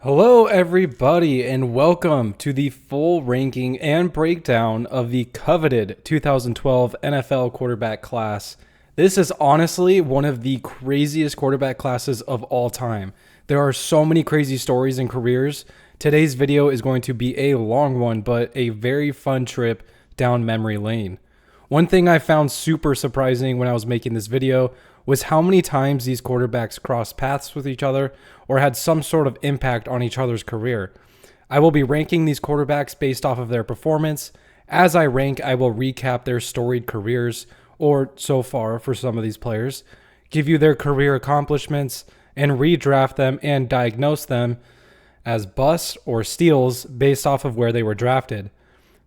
Hello, everybody, and welcome to the full ranking and breakdown of the coveted 2012 NFL quarterback class. This is honestly one of the craziest quarterback classes of all time. There are so many crazy stories and careers. Today's video is going to be a long one, but a very fun trip down memory lane. One thing I found super surprising when I was making this video was how many times these quarterbacks crossed paths with each other or had some sort of impact on each other's career. I will be ranking these quarterbacks based off of their performance. As I rank, I will recap their storied careers, or so far for some of these players, give you their career accomplishments, and redraft them and diagnose them as busts or steals based off of where they were drafted.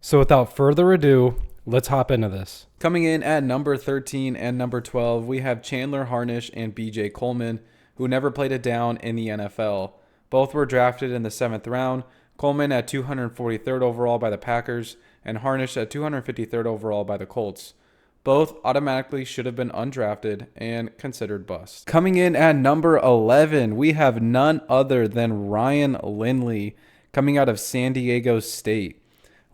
So without further ado, let's hop into this. Coming in at number 13 and number 12, we have Chandler, Harnish, and B.J. Coleman, who never played a down in the NFL. Both were drafted in the 7th round, Coleman at 243rd overall by the Packers, and Harnish at 253rd overall by the Colts. Both automatically should have been undrafted and considered busts. Coming in at number 11, we have none other than Ryan Lindley, coming out of San Diego State.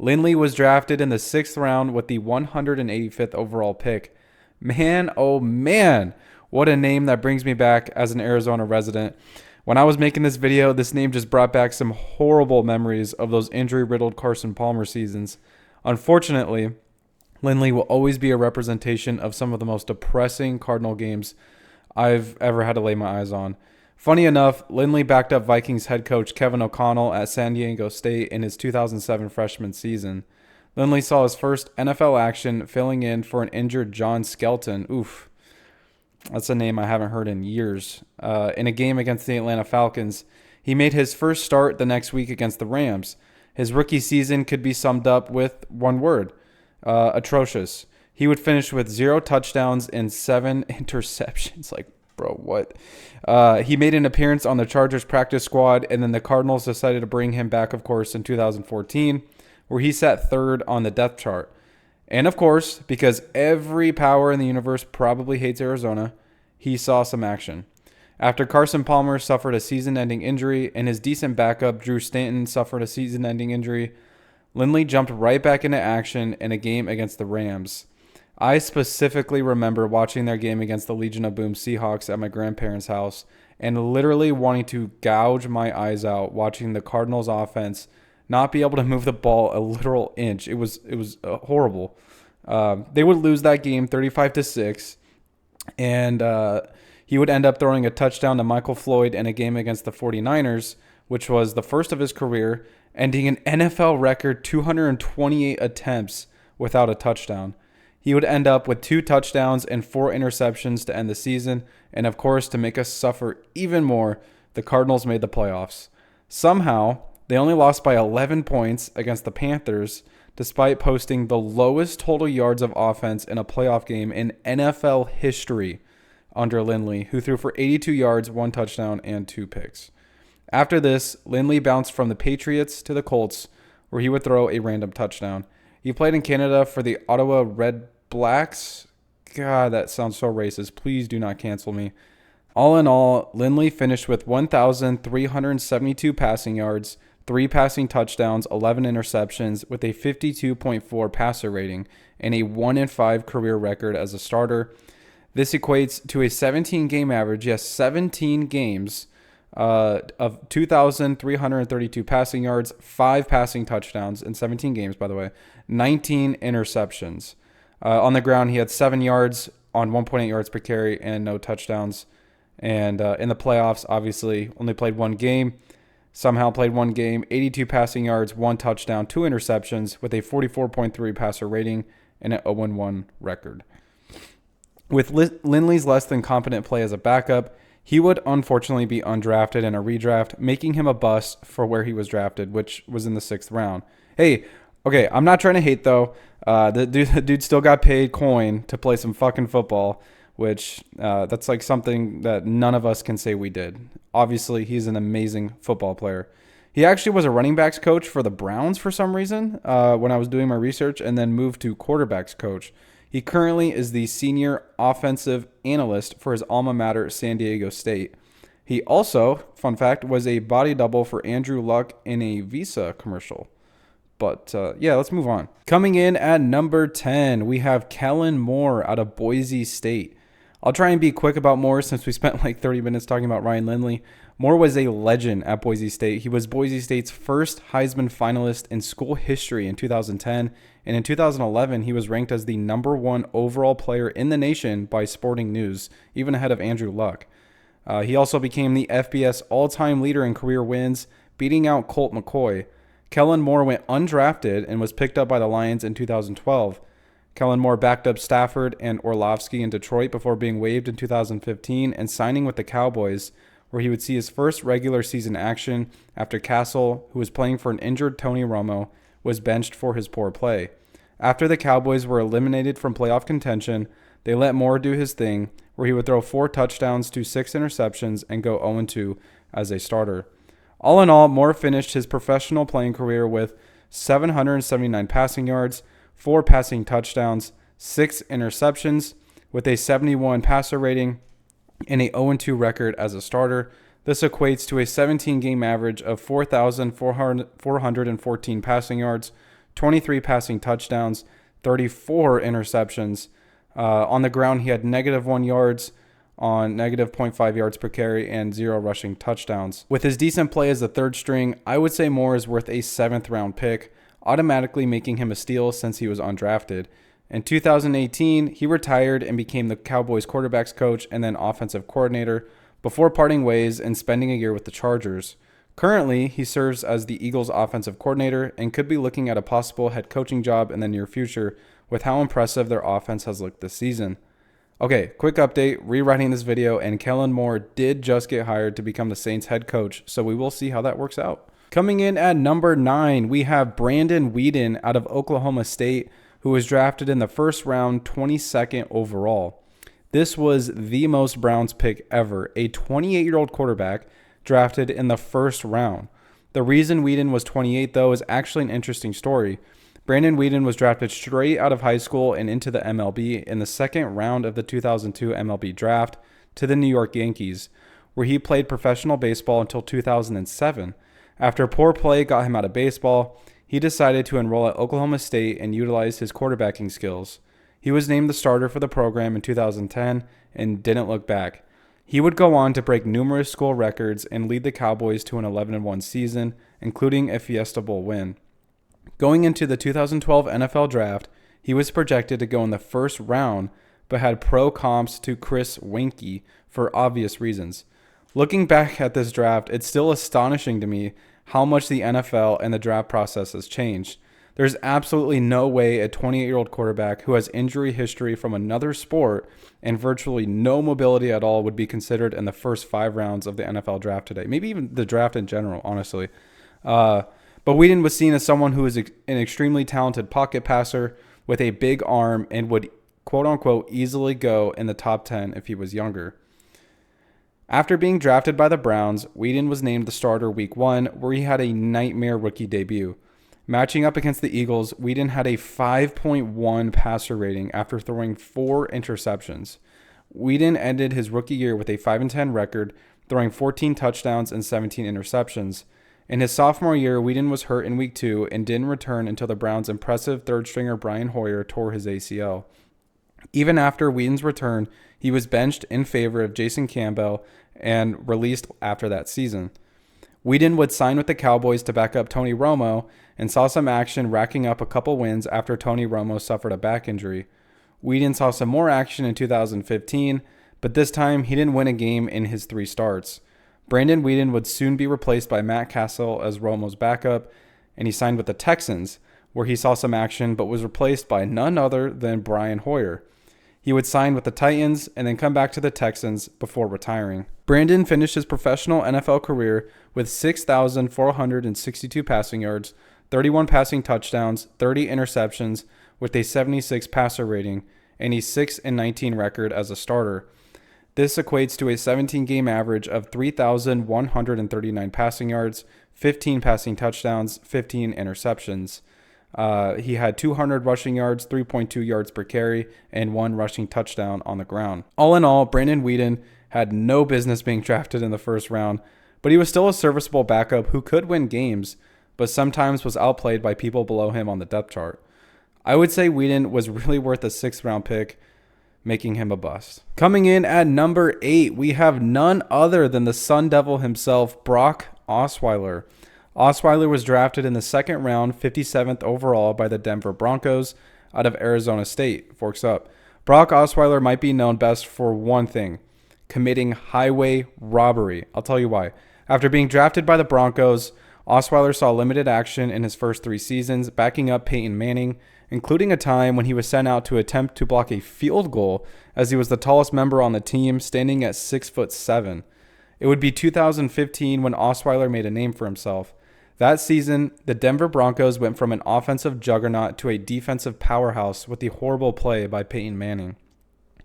Lindley was drafted in the 6th round with the 185th overall pick. Man, oh man, what a name that brings me back as an Arizona resident. When I was making this video, this name just brought back some horrible memories of those injury-riddled Carson Palmer seasons. Unfortunately, Lindley will always be a representation of some of the most depressing Cardinal games I've ever had to lay my eyes on. Funny enough, Lindley backed up Vikings head coach Kevin O'Connell at San Diego State in his 2007 freshman season. Lindley saw his first NFL action filling in for an injured John Skelton. Oof, that's a name I haven't heard in years. In a game against the Atlanta Falcons, he made his first start the next week against the Rams. His rookie season could be summed up with one word: atrocious. He would finish with 0 touchdowns and 7 interceptions. Like, bro, what? He made an appearance on the Chargers practice squad, and then the Cardinals decided to bring him back, of course, in 2014, where he sat 3rd on the depth chart. And of course, because every power in the universe probably hates Arizona, he saw some action. After Carson Palmer suffered a season-ending injury and his decent backup Drew Stanton suffered a season-ending injury, Lindley jumped right back into action in a game against the Rams. I specifically remember watching their game against the Legion of Boom Seahawks at my grandparents' house and literally wanting to gouge my eyes out watching the Cardinals offense not be able to move the ball a literal inch. It was horrible. They would lose that game 35-6, and he would end up throwing a touchdown to Michael Floyd in a game against the 49ers, which was the first of his career, ending an NFL record 228 attempts without a touchdown. He would end up with 2 touchdowns and 4 interceptions to end the season. And of course, to make us suffer even more, the Cardinals made the playoffs. Somehow, they only lost by 11 points against the Panthers, despite posting the lowest total yards of offense in a playoff game in NFL history under Lindley, who threw for 82 yards, 1 touchdown, and 2 picks. After this, Lindley bounced from the Patriots to the Colts, where he would throw a random touchdown. He played in Canada for the Ottawa Red Blacks. God, that sounds so racist. Please do not cancel me. All in all, Lindley finished with 1,372 passing yards, 3 passing touchdowns, 11 interceptions, with a 52.4 passer rating and a 1-5 career record as a starter. This equates to a 17-game average, yes, 17 games, of 2,332 passing yards, 5 passing touchdowns in 17 games, by the way, 19 interceptions. On the ground, he had 7 yards on 1.8 yards per carry and no touchdowns. And in the playoffs, obviously, only played 1 game. Somehow played 1 game, 82 passing yards, 1 touchdown, 2 interceptions with a 44.3 passer rating and an 0-1 record. With Lindley's less than competent play as a backup, he would unfortunately be undrafted in a redraft, making him a bust for where he was drafted, which was in the 6th round. Hey, okay, I'm not trying to hate, though. The dude still got paid coin to play some fucking football, which that's like something that none of us can say we did. Obviously, he's an amazing football player. He actually was a running backs coach for the Browns for some reason when I was doing my research, and then moved to quarterbacks coach. He currently is the senior offensive analyst for his alma mater, San Diego State. He also, fun fact, was a body double for Andrew Luck in a Visa commercial. But yeah, let's move on. Coming in at number 10, we have Kellen Moore out of Boise State. I'll try and be quick about Moore since we spent like 30 minutes talking about Ryan Lindley. Moore was a legend at Boise State. He was Boise State's first Heisman finalist in school history in 2010, and in 2011, he was ranked as the #1 overall player in the nation by Sporting News, even ahead of Andrew Luck. He also became the FBS all-time leader in career wins, beating out Colt McCoy. Kellen Moore went undrafted and was picked up by the Lions in 2012. Kellen Moore backed up Stafford and Orlovsky in Detroit before being waived in 2015 and signing with the Cowboys, where he would see his first regular season action after Castle, who was playing for an injured Tony Romo, was benched for his poor play. After the Cowboys were eliminated from playoff contention, they let Moore do his thing, where he would throw 4 touchdowns to 6 interceptions and go 0-2 as a starter. All in all, Moore finished his professional playing career with 779 passing yards, 4 passing touchdowns, 6 interceptions, with a 71 passer rating and a 0-2 record as a starter. This equates to a 17-game average of 4,414 passing yards, 23 passing touchdowns, 34 interceptions. On the ground, he had -1 yards on -0.5 yards per carry and 0 rushing touchdowns. With his decent play as a third string, I would say Moore is worth a 7th round pick, automatically making him a steal since he was undrafted. In 2018, he retired and became the Cowboys quarterbacks coach and then offensive coordinator before parting ways and spending a year with the Chargers. Currently, he serves as the Eagles offensive coordinator and could be looking at a possible head coaching job in the near future with how impressive their offense has looked this season. Okay, quick update, rewriting this video, and Kellen Moore did just get hired to become the Saints head coach, so we will see how that works out. Coming in at number 9, we have Brandon Weeden out of Oklahoma State, who was drafted in the first round, 22nd overall. This was the most Browns pick ever, a 28-year-old quarterback drafted in the first round. The reason Weeden was 28, though, is actually an interesting story. Brandon Weeden was drafted straight out of high school and into the MLB in the second round of the 2002 MLB draft to the New York Yankees, where he played professional baseball until 2007. After poor play got him out of baseball, he decided to enroll at Oklahoma State and utilize his quarterbacking skills. He was named the starter for the program in 2010 and didn't look back. He would go on to break numerous school records and lead the Cowboys to an 11-1 season, including a Fiesta Bowl win. Going into the 2012 NFL Draft, he was projected to go in the first round, but had pro comps to Chris Weinke for obvious reasons. Looking back at this draft, it's still astonishing to me how much the NFL and the draft process has changed. There's absolutely no way a 28-year-old quarterback who has injury history from another sport and virtually no mobility at all would be considered in the first 5 rounds of the NFL draft today. Maybe even the draft in general, honestly. But Weeden was seen as someone who is an extremely talented pocket passer with a big arm and would, quote-unquote, easily go in the top 10 if he was younger. After being drafted by the Browns, Weeden was named the starter week 1, where he had a nightmare rookie debut. Matching up against the Eagles, Weeden had a 5.1 passer rating after throwing 4 interceptions. Weeden ended his rookie year with a 5-10 record, throwing 14 touchdowns and 17 interceptions. In his sophomore year, Weeden was hurt in week 2 and didn't return until the Browns' impressive third-stringer Brian Hoyer tore his ACL. Even after Weeden's return, he was benched in favor of Jason Campbell and released after that season. Weeden would sign with the Cowboys to back up Tony Romo and saw some action racking up a couple wins after Tony Romo suffered a back injury. Weeden saw some more action in 2015, but this time he didn't win a game in his 3 starts. Brandon Weeden would soon be replaced by Matt Castle as Romo's backup, and he signed with the Texans, where he saw some action but was replaced by none other than Brian Hoyer. He would sign with the Titans and then come back to the Texans before retiring. Brandon finished his professional NFL career with 6,462 passing yards, 31 passing touchdowns, 30 interceptions, with a 76 passer rating, and a 6-19 record as a starter. This equates to a 17-game average of 3,139 passing yards, 15 passing touchdowns, 15 interceptions. He had 200 rushing yards, 3.2 yards per carry, and 1 rushing touchdown on the ground. All in all, Brandon Weeden had no business being drafted in the first round, but he was still a serviceable backup who could win games, but sometimes was outplayed by people below him on the depth chart. I would say Weeden was really worth a 6th round pick, making him a bust. Coming in at number 8, we have none other than the Sun Devil himself, Brock Osweiler. Osweiler was drafted in the 2nd round, 57th overall by the Denver Broncos out of Arizona State. Forks up. Brock Osweiler might be known best for one thing: committing highway robbery. I'll tell you why. After being drafted by the Broncos, Osweiler saw limited action in his first 3 seasons, backing up Peyton Manning, including a time when he was sent out to attempt to block a field goal as he was the tallest member on the team, standing at 6'7". It would be 2015 when Osweiler made a name for himself. That season, the Denver Broncos went from an offensive juggernaut to a defensive powerhouse with the horrible play by Peyton Manning.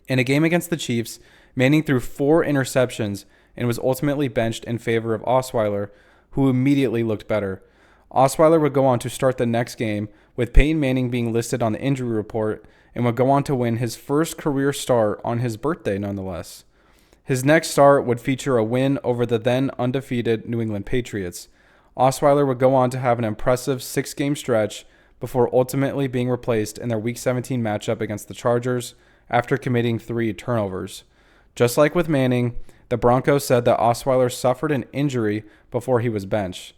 In a game against the Chiefs, Manning threw 4 interceptions and was ultimately benched in favor of Osweiler, who immediately looked better. Osweiler would go on to start the next game, with Peyton Manning being listed on the injury report, and would go on to win his first career start on his birthday nonetheless. His next start would feature a win over the then undefeated New England Patriots. Osweiler would go on to have an impressive 6-game stretch before ultimately being replaced in their Week 17 matchup against the Chargers after committing 3 turnovers. Just like with Manning, the Broncos said that Osweiler suffered an injury before he was benched.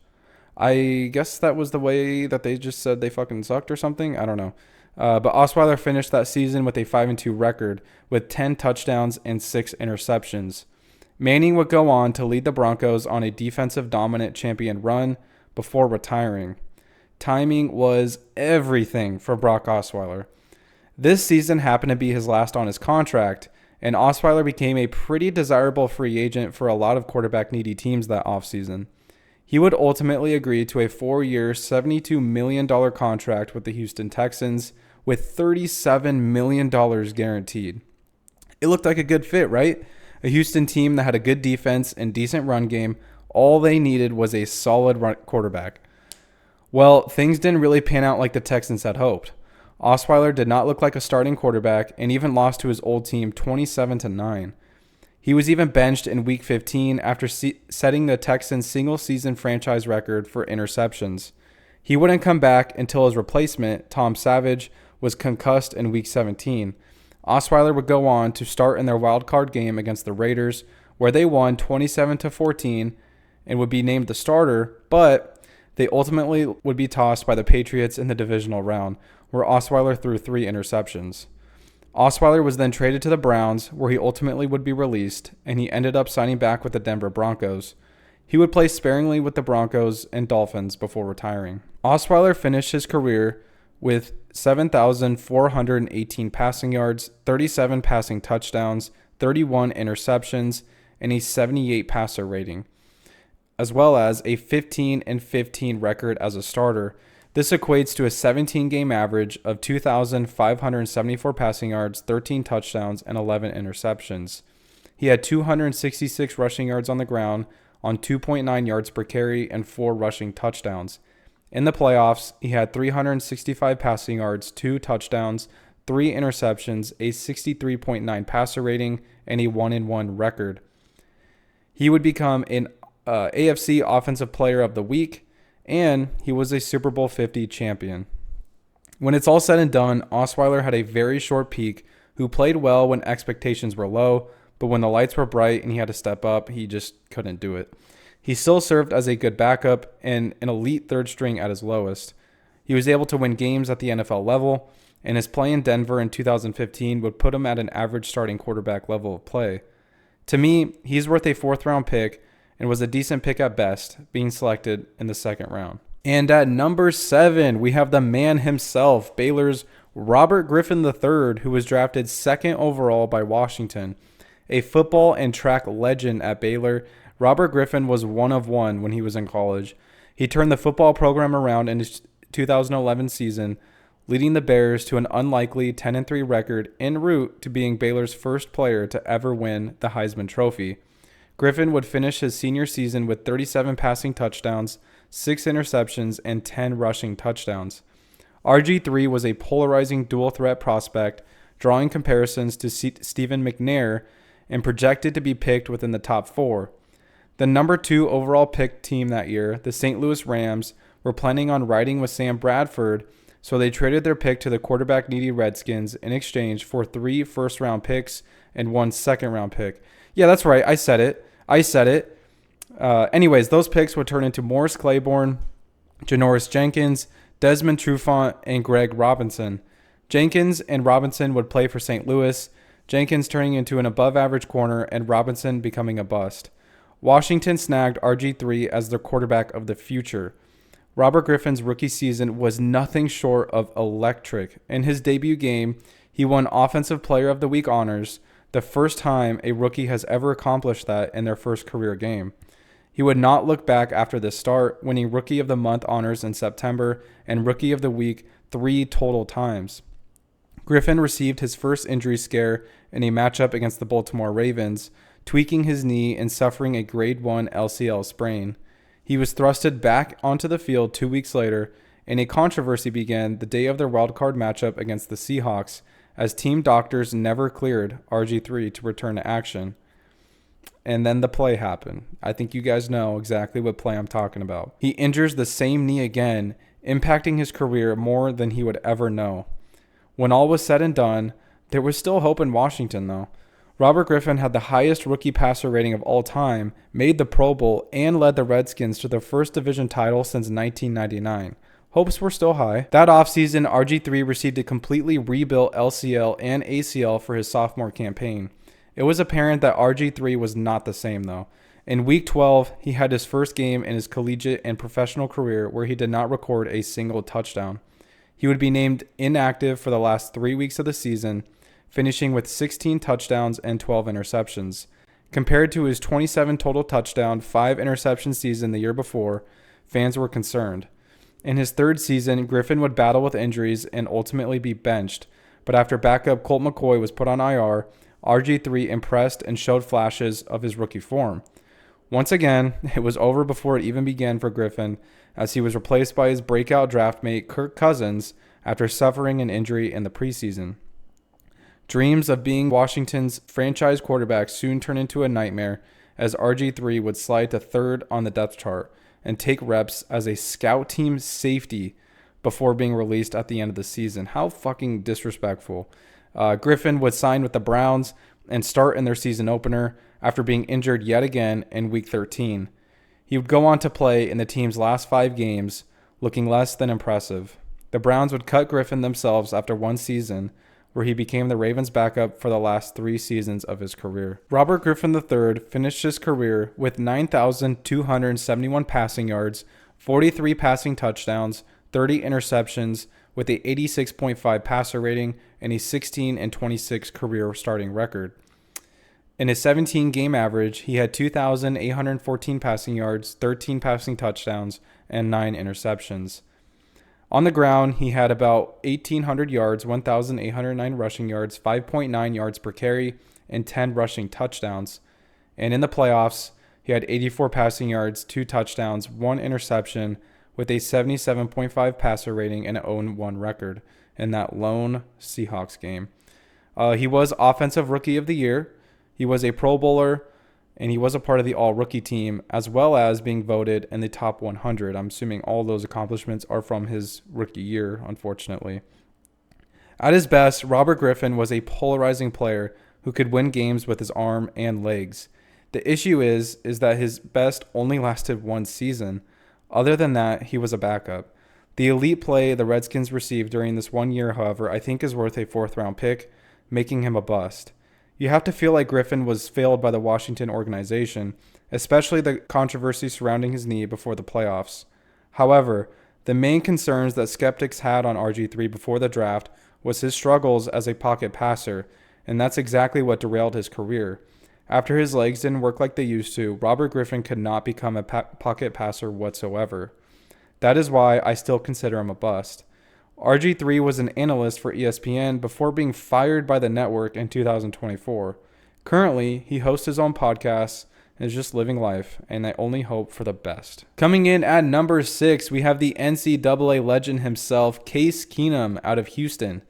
I guess that was the way that they just said they fucking sucked or something. I don't know. But Osweiler finished that season with a 5-2 record with 10 touchdowns and 6 interceptions. Manning would go on to lead the Broncos on a defensive dominant champion run before retiring. Timing was everything for Brock Osweiler. This season happened to be his last on his contract, and Osweiler became a pretty desirable free agent for a lot of quarterback-needy teams that offseason. He would ultimately agree to a 4-year, $72 million contract with the Houston Texans with $37 million guaranteed. It looked like a good fit, right? A Houston team that had a good defense and decent run game. All they needed was a solid quarterback. Well, things didn't really pan out like the Texans had hoped. Osweiler did not look like a starting quarterback and even lost to his old team 27-9. He was even benched in Week 15 after setting the Texans' single-season franchise record for interceptions. He wouldn't come back until his replacement, Tom Savage, was concussed in Week 17. Osweiler would go on to start in their wildcard game against the Raiders, where they won 27-14 and would be named the starter, but they ultimately would be tossed by the Patriots in the divisional round, where Osweiler threw 3 interceptions. Osweiler was then traded to the Browns, where he ultimately would be released, and he ended up signing back with the Denver Broncos. He would play sparingly with the Broncos and Dolphins before retiring. Osweiler finished his career with 7,418 passing yards, 37 passing touchdowns, 31 interceptions, and a 78 passer rating, as well as a 15-15 record as a starter. This equates to a 17-game average of 2,574 passing yards, 13 touchdowns, and 11 interceptions. He had 266 rushing yards on the ground on 2.9 yards per carry and 4 rushing touchdowns. In the playoffs, he had 365 passing yards, 2 touchdowns, 3 interceptions, a 63.9 passer rating, and a 1-1 record. He would become an AFC Offensive Player of the Week, and he was a Super Bowl 50 champion. When it's all said and done, Osweiler had a very short peak, who played well when expectations were low, but when the lights were bright and he had to step up, he just couldn't do it. He still served as a good backup and an elite third string at his lowest. He was able to win games at the NFL level, and his play in Denver in 2015 would put him at an average starting quarterback level of play. To me, he's worth a 4th-round pick, and was a decent pick at best, being selected in the 2nd round. And at number 7, we have the man himself, Baylor's Robert Griffin III, who was drafted 2nd overall by Washington. A football and track legend at Baylor, Robert Griffin was one of one when he was in college. He turned the football program around in his 2011 season, leading the Bears to an unlikely 10-3 record en route to being Baylor's first player to ever win the Heisman Trophy. Griffin would finish his senior season with 37 passing touchdowns, 6 interceptions, and 10 rushing touchdowns. RG3 was a polarizing dual-threat prospect, drawing comparisons to Stephen McNair and projected to be picked within the top 4. The number 2 overall picked team that year, the St. Louis Rams, were planning on riding with Sam Bradford, so they traded their pick to the quarterback-needy Redskins in exchange for 3 first-round picks and 1 second-round pick. Yeah, that's right. I said it. Anyways, those picks would turn into Morris Claiborne, Janoris Jenkins, Desmond Trufant, and Greg Robinson. Jenkins and Robinson would play for St. Louis, Jenkins turning into an above-average corner and Robinson becoming a bust. Washington snagged RG3 as their quarterback of the future. Robert Griffin's rookie season was nothing short of electric. In his debut game, he won Offensive Player of the Week honors, the first time a rookie has ever accomplished that in their first career game. He would not look back after this start, winning Rookie of the Month honors in September and Rookie of the Week 3 total times. Griffin received his first injury scare in a matchup against the Baltimore Ravens, tweaking his knee and suffering a grade 1 LCL sprain. He was thrusted back onto the field 2 weeks later, and a controversy began the day of their wildcard matchup against the Seahawks, as team doctors never cleared RG3 to return to action. And then the play happened. I think you guys know exactly what play I'm talking about. He injures the same knee again, impacting his career more than he would ever know. When all was said and done, there was still hope in Washington, though. Robert Griffin had the highest rookie passer rating of all time, made the Pro Bowl, and led the Redskins to their first division title since 1999. Hopes were still high. That offseason, RG3 received a completely rebuilt LCL and ACL for his sophomore campaign. It was apparent that RG3 was not the same, though. In Week 12, he had his first game in his collegiate and professional career where he did not record a single touchdown. He would be named inactive for the last 3 weeks of the season, finishing with 16 touchdowns and 12 interceptions. Compared to his 27 total touchdown, 5 interception season the year before, fans were concerned. In his third season, Griffin would battle with injuries and ultimately be benched, but after backup Colt McCoy was put on IR, RG3 impressed and showed flashes of his rookie form. Once again, it was over before it even began for Griffin, as he was replaced by his breakout draft mate Kirk Cousins after suffering an injury in the preseason. Dreams of being Washington's franchise quarterback soon turned into a nightmare, as RG3 would slide to 3rd on the depth chart and take reps as a scout team safety before being released at the end of the season. How fucking disrespectful. Griffin would sign with the Browns and start in their season opener after being injured yet again in Week 13. He would go on to play in the team's last 5 games, looking less than impressive. The Browns would cut Griffin themselves after 1 season, where he became the Ravens' backup for the last 3 seasons of his career. Robert Griffin III finished his career with 9,271 passing yards, 43 passing touchdowns, 30 interceptions, with a 86.5 passer rating and a 16-26 career starting record. In his 17-game average, he had 2,814 passing yards, 13 passing touchdowns, and 9 interceptions. On the ground, he had about 1,800 yards, 1,809 rushing yards, 5.9 yards per carry, and 10 rushing touchdowns. And in the playoffs, he had 84 passing yards, 2 touchdowns, 1 interception, with a 77.5 passer rating and an 0-1 record in that lone Seahawks game. He was Offensive Rookie of the Year. He was a Pro Bowler, and he was a part of the All-Rookie team, as well as being voted in the top 100. I'm assuming all those accomplishments are from his rookie year, unfortunately. At his best, Robert Griffin was a polarizing player who could win games with his arm and legs. The issue is that his best only lasted 1 season. Other than that, he was a backup. The elite play the Redskins received during this 1 year, however, I think is worth a 4th-round pick, making him a bust. You have to feel like Griffin was failed by the Washington organization, especially the controversy surrounding his knee before the playoffs. However, the main concerns that skeptics had on RG3 before the draft was his struggles as a pocket passer, and that's exactly what derailed his career. After his legs didn't work like they used to, Robert Griffin could not become a pocket passer whatsoever. That is why I still consider him a bust. RG3 was an analyst for ESPN before being fired by the network in 2024. Currently, he hosts his own podcast and is just living life, and I only hope for the best. Coming in at number 6, we have the NCAA legend himself, Case Keenum out of Houston.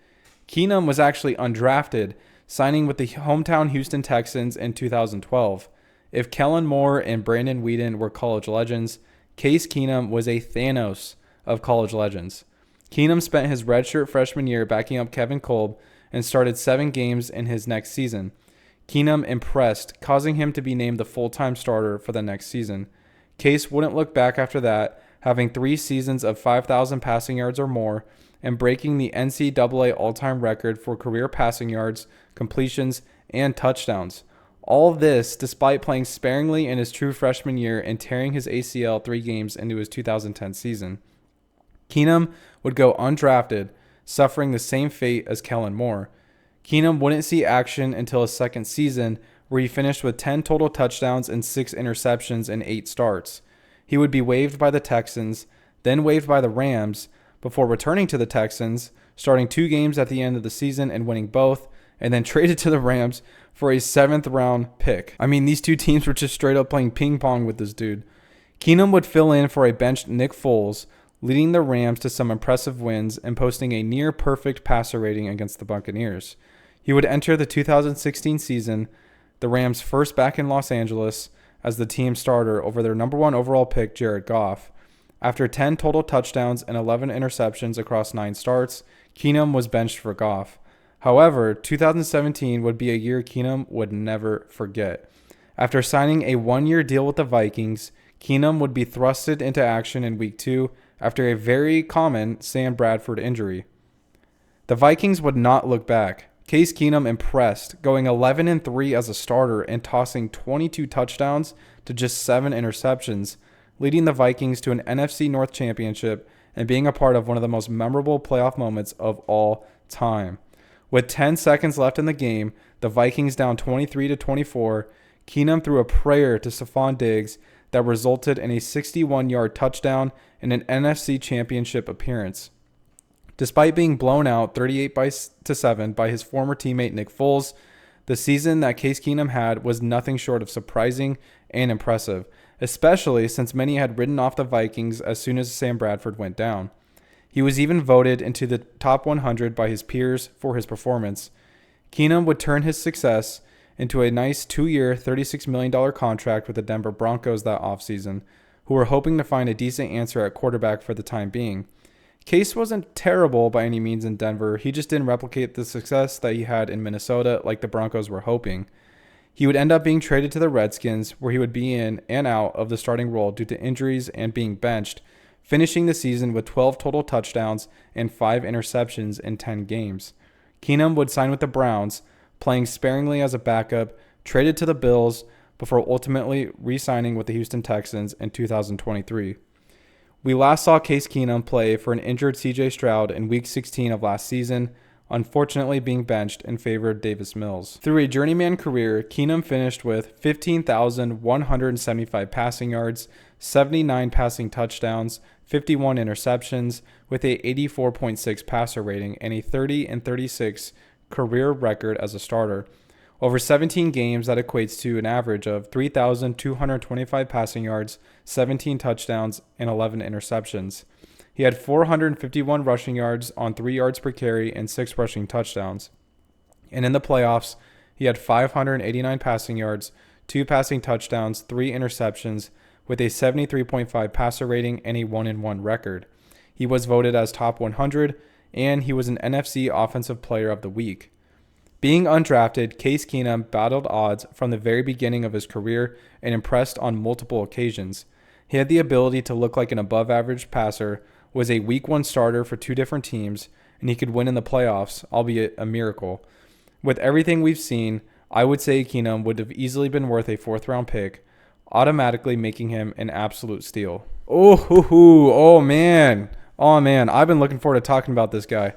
Keenum was actually undrafted, signing with the hometown Houston Texans in 2012. If Kellen Moore and Brandon Weeden were college legends, Case Keenum was a Thanos of college legends. Keenum spent his redshirt freshman year backing up Kevin Kolb and started 7 games in his next season. Keenum impressed, causing him to be named the full-time starter for the next season. Case wouldn't look back after that, having 3 seasons of 5,000 passing yards or more and breaking the NCAA all-time record for career passing yards, completions, and touchdowns. All of this despite playing sparingly in his true freshman year and tearing his ACL 3 games into his 2010 season. Keenum would go undrafted, suffering the same fate as Kellen Moore. Keenum wouldn't see action until his second season, where he finished with 10 total touchdowns and 6 interceptions in 8 starts. He would be waived by the Texans, then waived by the Rams, before returning to the Texans, starting 2 games at the end of the season and winning both, and then traded to the Rams for a 7th round pick. I mean, these two teams were just straight up playing ping pong with this dude. Keenum would fill in for a benched Nick Foles, leading the Rams to some impressive wins and posting a near perfect passer rating against the Buccaneers. He would enter the 2016 season, the Rams' first back in Los Angeles, as the team starter over their number 1 overall pick, Jared Goff. After 10 total touchdowns and 11 interceptions across 9 starts, Keenum was benched for Goff. However, 2017 would be a year Keenum would never forget. After signing a 1-year deal with the Vikings, Keenum would be thrusted into action in Week 2 after a very common Sam Bradford injury. The Vikings would not look back. Case Keenum impressed, going 11-3 as a starter and tossing 22 touchdowns to just 7 interceptions, leading the Vikings to an NFC North championship and being a part of one of the most memorable playoff moments of all time. With 10 seconds left in the game, the Vikings down 23-24, Keenum threw a prayer to Stephon Diggs that resulted in a 61-yard touchdown and an NFC championship appearance. Despite being blown out 38-7 by his former teammate Nick Foles, the season that Case Keenum had was nothing short of surprising and impressive, especially since many had written off the Vikings as soon as Sam Bradford went down. He was even voted into the top 100 by his peers for his performance. Keenum would turn his success into a nice 2-year, $36 million contract with the Denver Broncos that offseason, who were hoping to find a decent answer at quarterback for the time being. Case wasn't terrible by any means in Denver. He just didn't replicate the success that he had in Minnesota like the Broncos were hoping. He would end up being traded to the Redskins, where he would be in and out of the starting role due to injuries and being benched, finishing the season with 12 total touchdowns and 5 interceptions in 10 games. Keenum would sign with the Browns, playing sparingly as a backup, traded to the Bills, before ultimately re-signing with the Houston Texans in 2023. We last saw Case Keenum play for an injured CJ Stroud in Week 16 of last season, unfortunately being benched in favor of Davis Mills. Through a journeyman career, Keenum finished with 15,175 passing yards, 79 passing touchdowns, 51 interceptions, with a 84.6 passer rating and a 30-36 career record as a starter. Over 17 games, that equates to an average of 3,225 passing yards, 17 touchdowns, and 11 interceptions. He had 451 rushing yards on 3 yards per carry and 6 rushing touchdowns. And in the playoffs, he had 589 passing yards, 2 passing touchdowns, 3 interceptions, with a 73.5 passer rating and a 1-1 record. He was voted as top 100, and he was an NFC Offensive Player of the Week. Being undrafted, Case Keenum battled odds from the very beginning of his career and impressed on multiple occasions. He had the ability to look like an above-average passer, was a Week 1 starter for 2 different teams, and he could win in the playoffs, albeit a miracle. With everything we've seen, I would say Keenum would have easily been worth a 4th-round pick, automatically making him an absolute steal. Oh man, I've been looking forward to talking about this guy.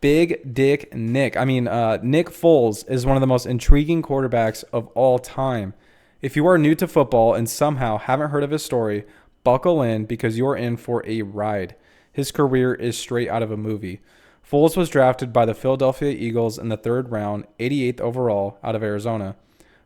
Big Dick Nick. Nick Foles is one of the most intriguing quarterbacks of all time. If you are new to football and somehow haven't heard of his story, buckle in because you're in for a ride. His career is straight out of a movie. Foles was drafted by the Philadelphia Eagles in the 3rd round, 88th overall, out of Arizona.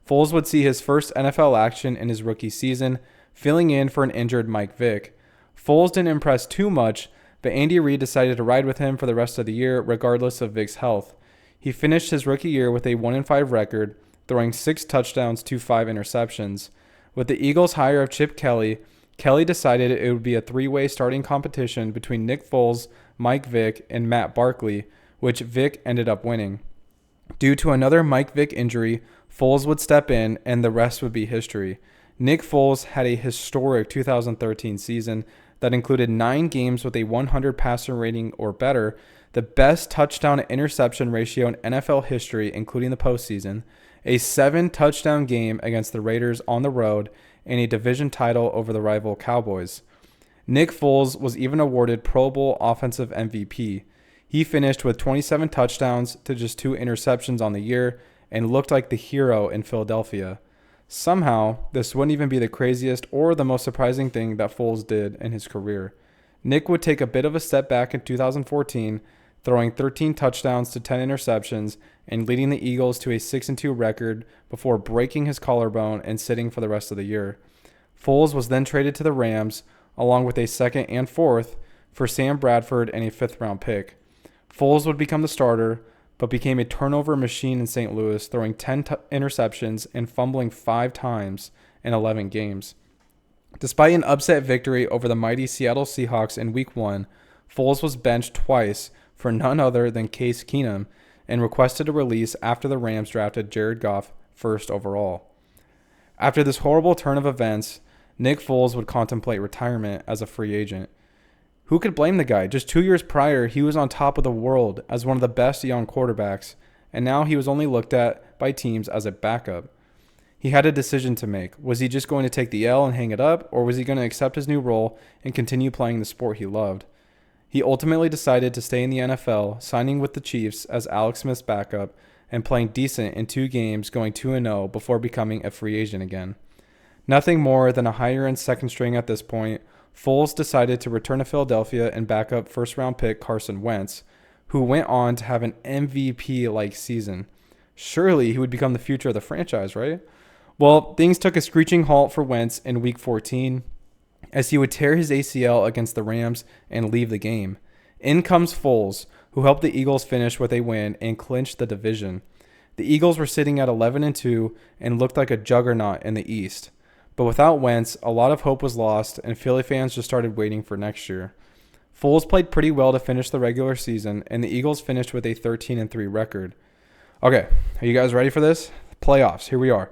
Foles would see his first NFL action in his rookie season, filling in for an injured Mike Vick. Foles didn't impress too much, but Andy Reid decided to ride with him for the rest of the year, regardless of Vick's health. He finished his rookie year with a 1-5 record, throwing 6 touchdowns to 5 interceptions. With the Eagles' hire of Chip Kelly, Kelly decided it would be a 3-way starting competition between Nick Foles, Mike Vick, and Matt Barkley, which Vick ended up winning. Due to another Mike Vick injury, Foles would step in and the rest would be history. Nick Foles had a historic 2013 season that included 9 games with a 100 passer rating or better, the best touchdown-interception ratio in NFL history, including the postseason, a 7-touchdown game against the Raiders on the road, and a division title over the rival Cowboys. Nick Foles was even awarded Pro Bowl Offensive MVP. He finished with 27 touchdowns to just 2 interceptions on the year and looked like the hero in Philadelphia. Somehow, this wouldn't even be the craziest or the most surprising thing that Foles did in his career. Nick would take a bit of a step back in 2014, throwing 13 touchdowns to 10 interceptions and leading the Eagles to a 6-2 record before breaking his collarbone and sitting for the rest of the year. Foles was then traded to the Rams, along with a 2nd and 4th, for Sam Bradford and a 5th-round pick. Foles would become the starter, but became a turnover machine in St. Louis, throwing 10 interceptions and fumbling 5 times in 11 games. Despite an upset victory over the mighty Seattle Seahawks in Week 1, Foles was benched twice for none other than Case Keenum and requested a release after the Rams drafted Jared Goff first overall. After this horrible turn of events, Nick Foles would contemplate retirement as a free agent. Who could blame the guy? Just 2 years prior, he was on top of the world as one of the best young quarterbacks, and now he was only looked at by teams as a backup. He had a decision to make. Was he just going to take the L and hang it up, or was he going to accept his new role and continue playing the sport he loved? He ultimately decided to stay in the NFL, signing with the Chiefs as Alex Smith's backup and playing decent in 2 games, going 2-0 before becoming a free agent again. Nothing more than a higher-end second string at this point, Foles decided to return to Philadelphia and back up first-round pick Carson Wentz, who went on to have an MVP-like season. Surely he would become the future of the franchise, right? Well, things took a screeching halt for Wentz in Week 14 as he would tear his ACL against the Rams and leave the game. In comes Foles, who helped the Eagles finish with a win and clinch the division. The Eagles were sitting at 11-2 and looked like a juggernaut in the East. But without Wentz, a lot of hope was lost, and Philly fans just started waiting for next year. Foles played pretty well to finish the regular season, and the Eagles finished with a 13-3 record. Okay, are you guys ready for this? Playoffs, here we are.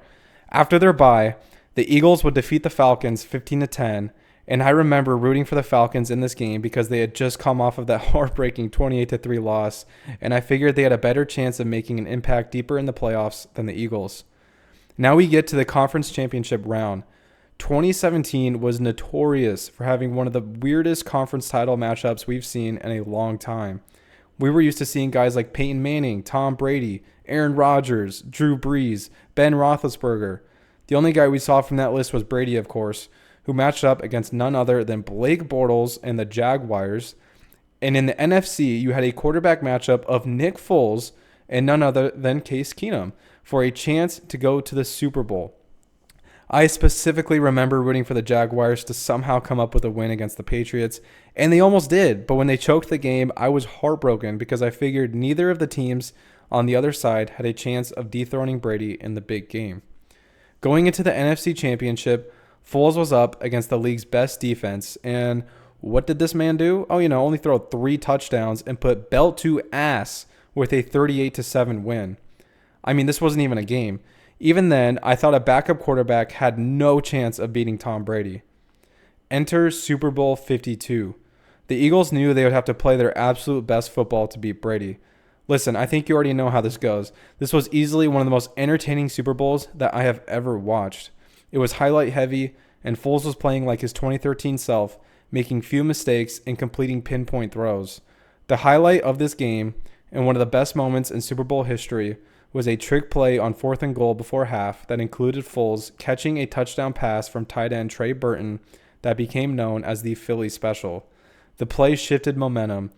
After their bye, the Eagles would defeat the Falcons 15-10, and I remember rooting for the Falcons in this game because they had just come off of that heartbreaking 28-3 loss, and I figured they had a better chance of making an impact deeper in the playoffs than the Eagles. Now we get to the conference championship round. 2017 was notorious for having one of the weirdest conference title matchups we've seen in a long time. We were used to seeing guys like Peyton Manning, Tom Brady, Aaron Rodgers, Drew Brees, Ben Roethlisberger. The only guy we saw from that list was Brady, of course, who matched up against none other than Blake Bortles and the Jaguars. And in the NFC, you had a quarterback matchup of Nick Foles and none other than Case Keenum for a chance to go to the Super Bowl. I specifically remember rooting for the Jaguars to somehow come up with a win against the Patriots, and they almost did, but when they choked the game, I was heartbroken because I figured neither of the teams on the other side had a chance of dethroning Brady in the big game. Going into the NFC Championship, Foles was up against the league's best defense, and what did this man do? Only throw 3 touchdowns and put belt to ass with a 38-7 win. I mean, this wasn't even a game. Even then, I thought a backup quarterback had no chance of beating Tom Brady. Enter Super Bowl 52. The Eagles knew they would have to play their absolute best football to beat Brady. Listen, I think you already know how this goes. This was easily one of the most entertaining Super Bowls that I have ever watched. It was highlight heavy, and Foles was playing like his 2013 self, making few mistakes and completing pinpoint throws. The highlight of this game, and one of the best moments in Super Bowl history, was a trick play on 4th and goal before half that included Foles catching a touchdown pass from tight end Trey Burton that became known as the Philly Special. The play shifted momentum,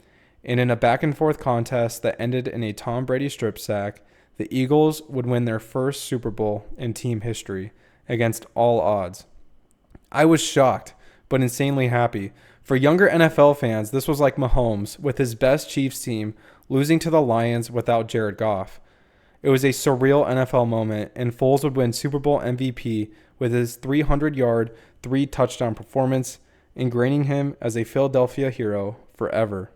and in a back-and-forth contest that ended in a Tom Brady strip sack, the Eagles would win their first Super Bowl in team history against all odds. I was shocked, but insanely happy. For younger NFL fans, this was like Mahomes with his best Chiefs team losing to the Lions without Jared Goff. It was a surreal NFL moment, and Foles would win Super Bowl MVP with his 300-yard, 3-touchdown performance, ingraining him as a Philadelphia hero forever.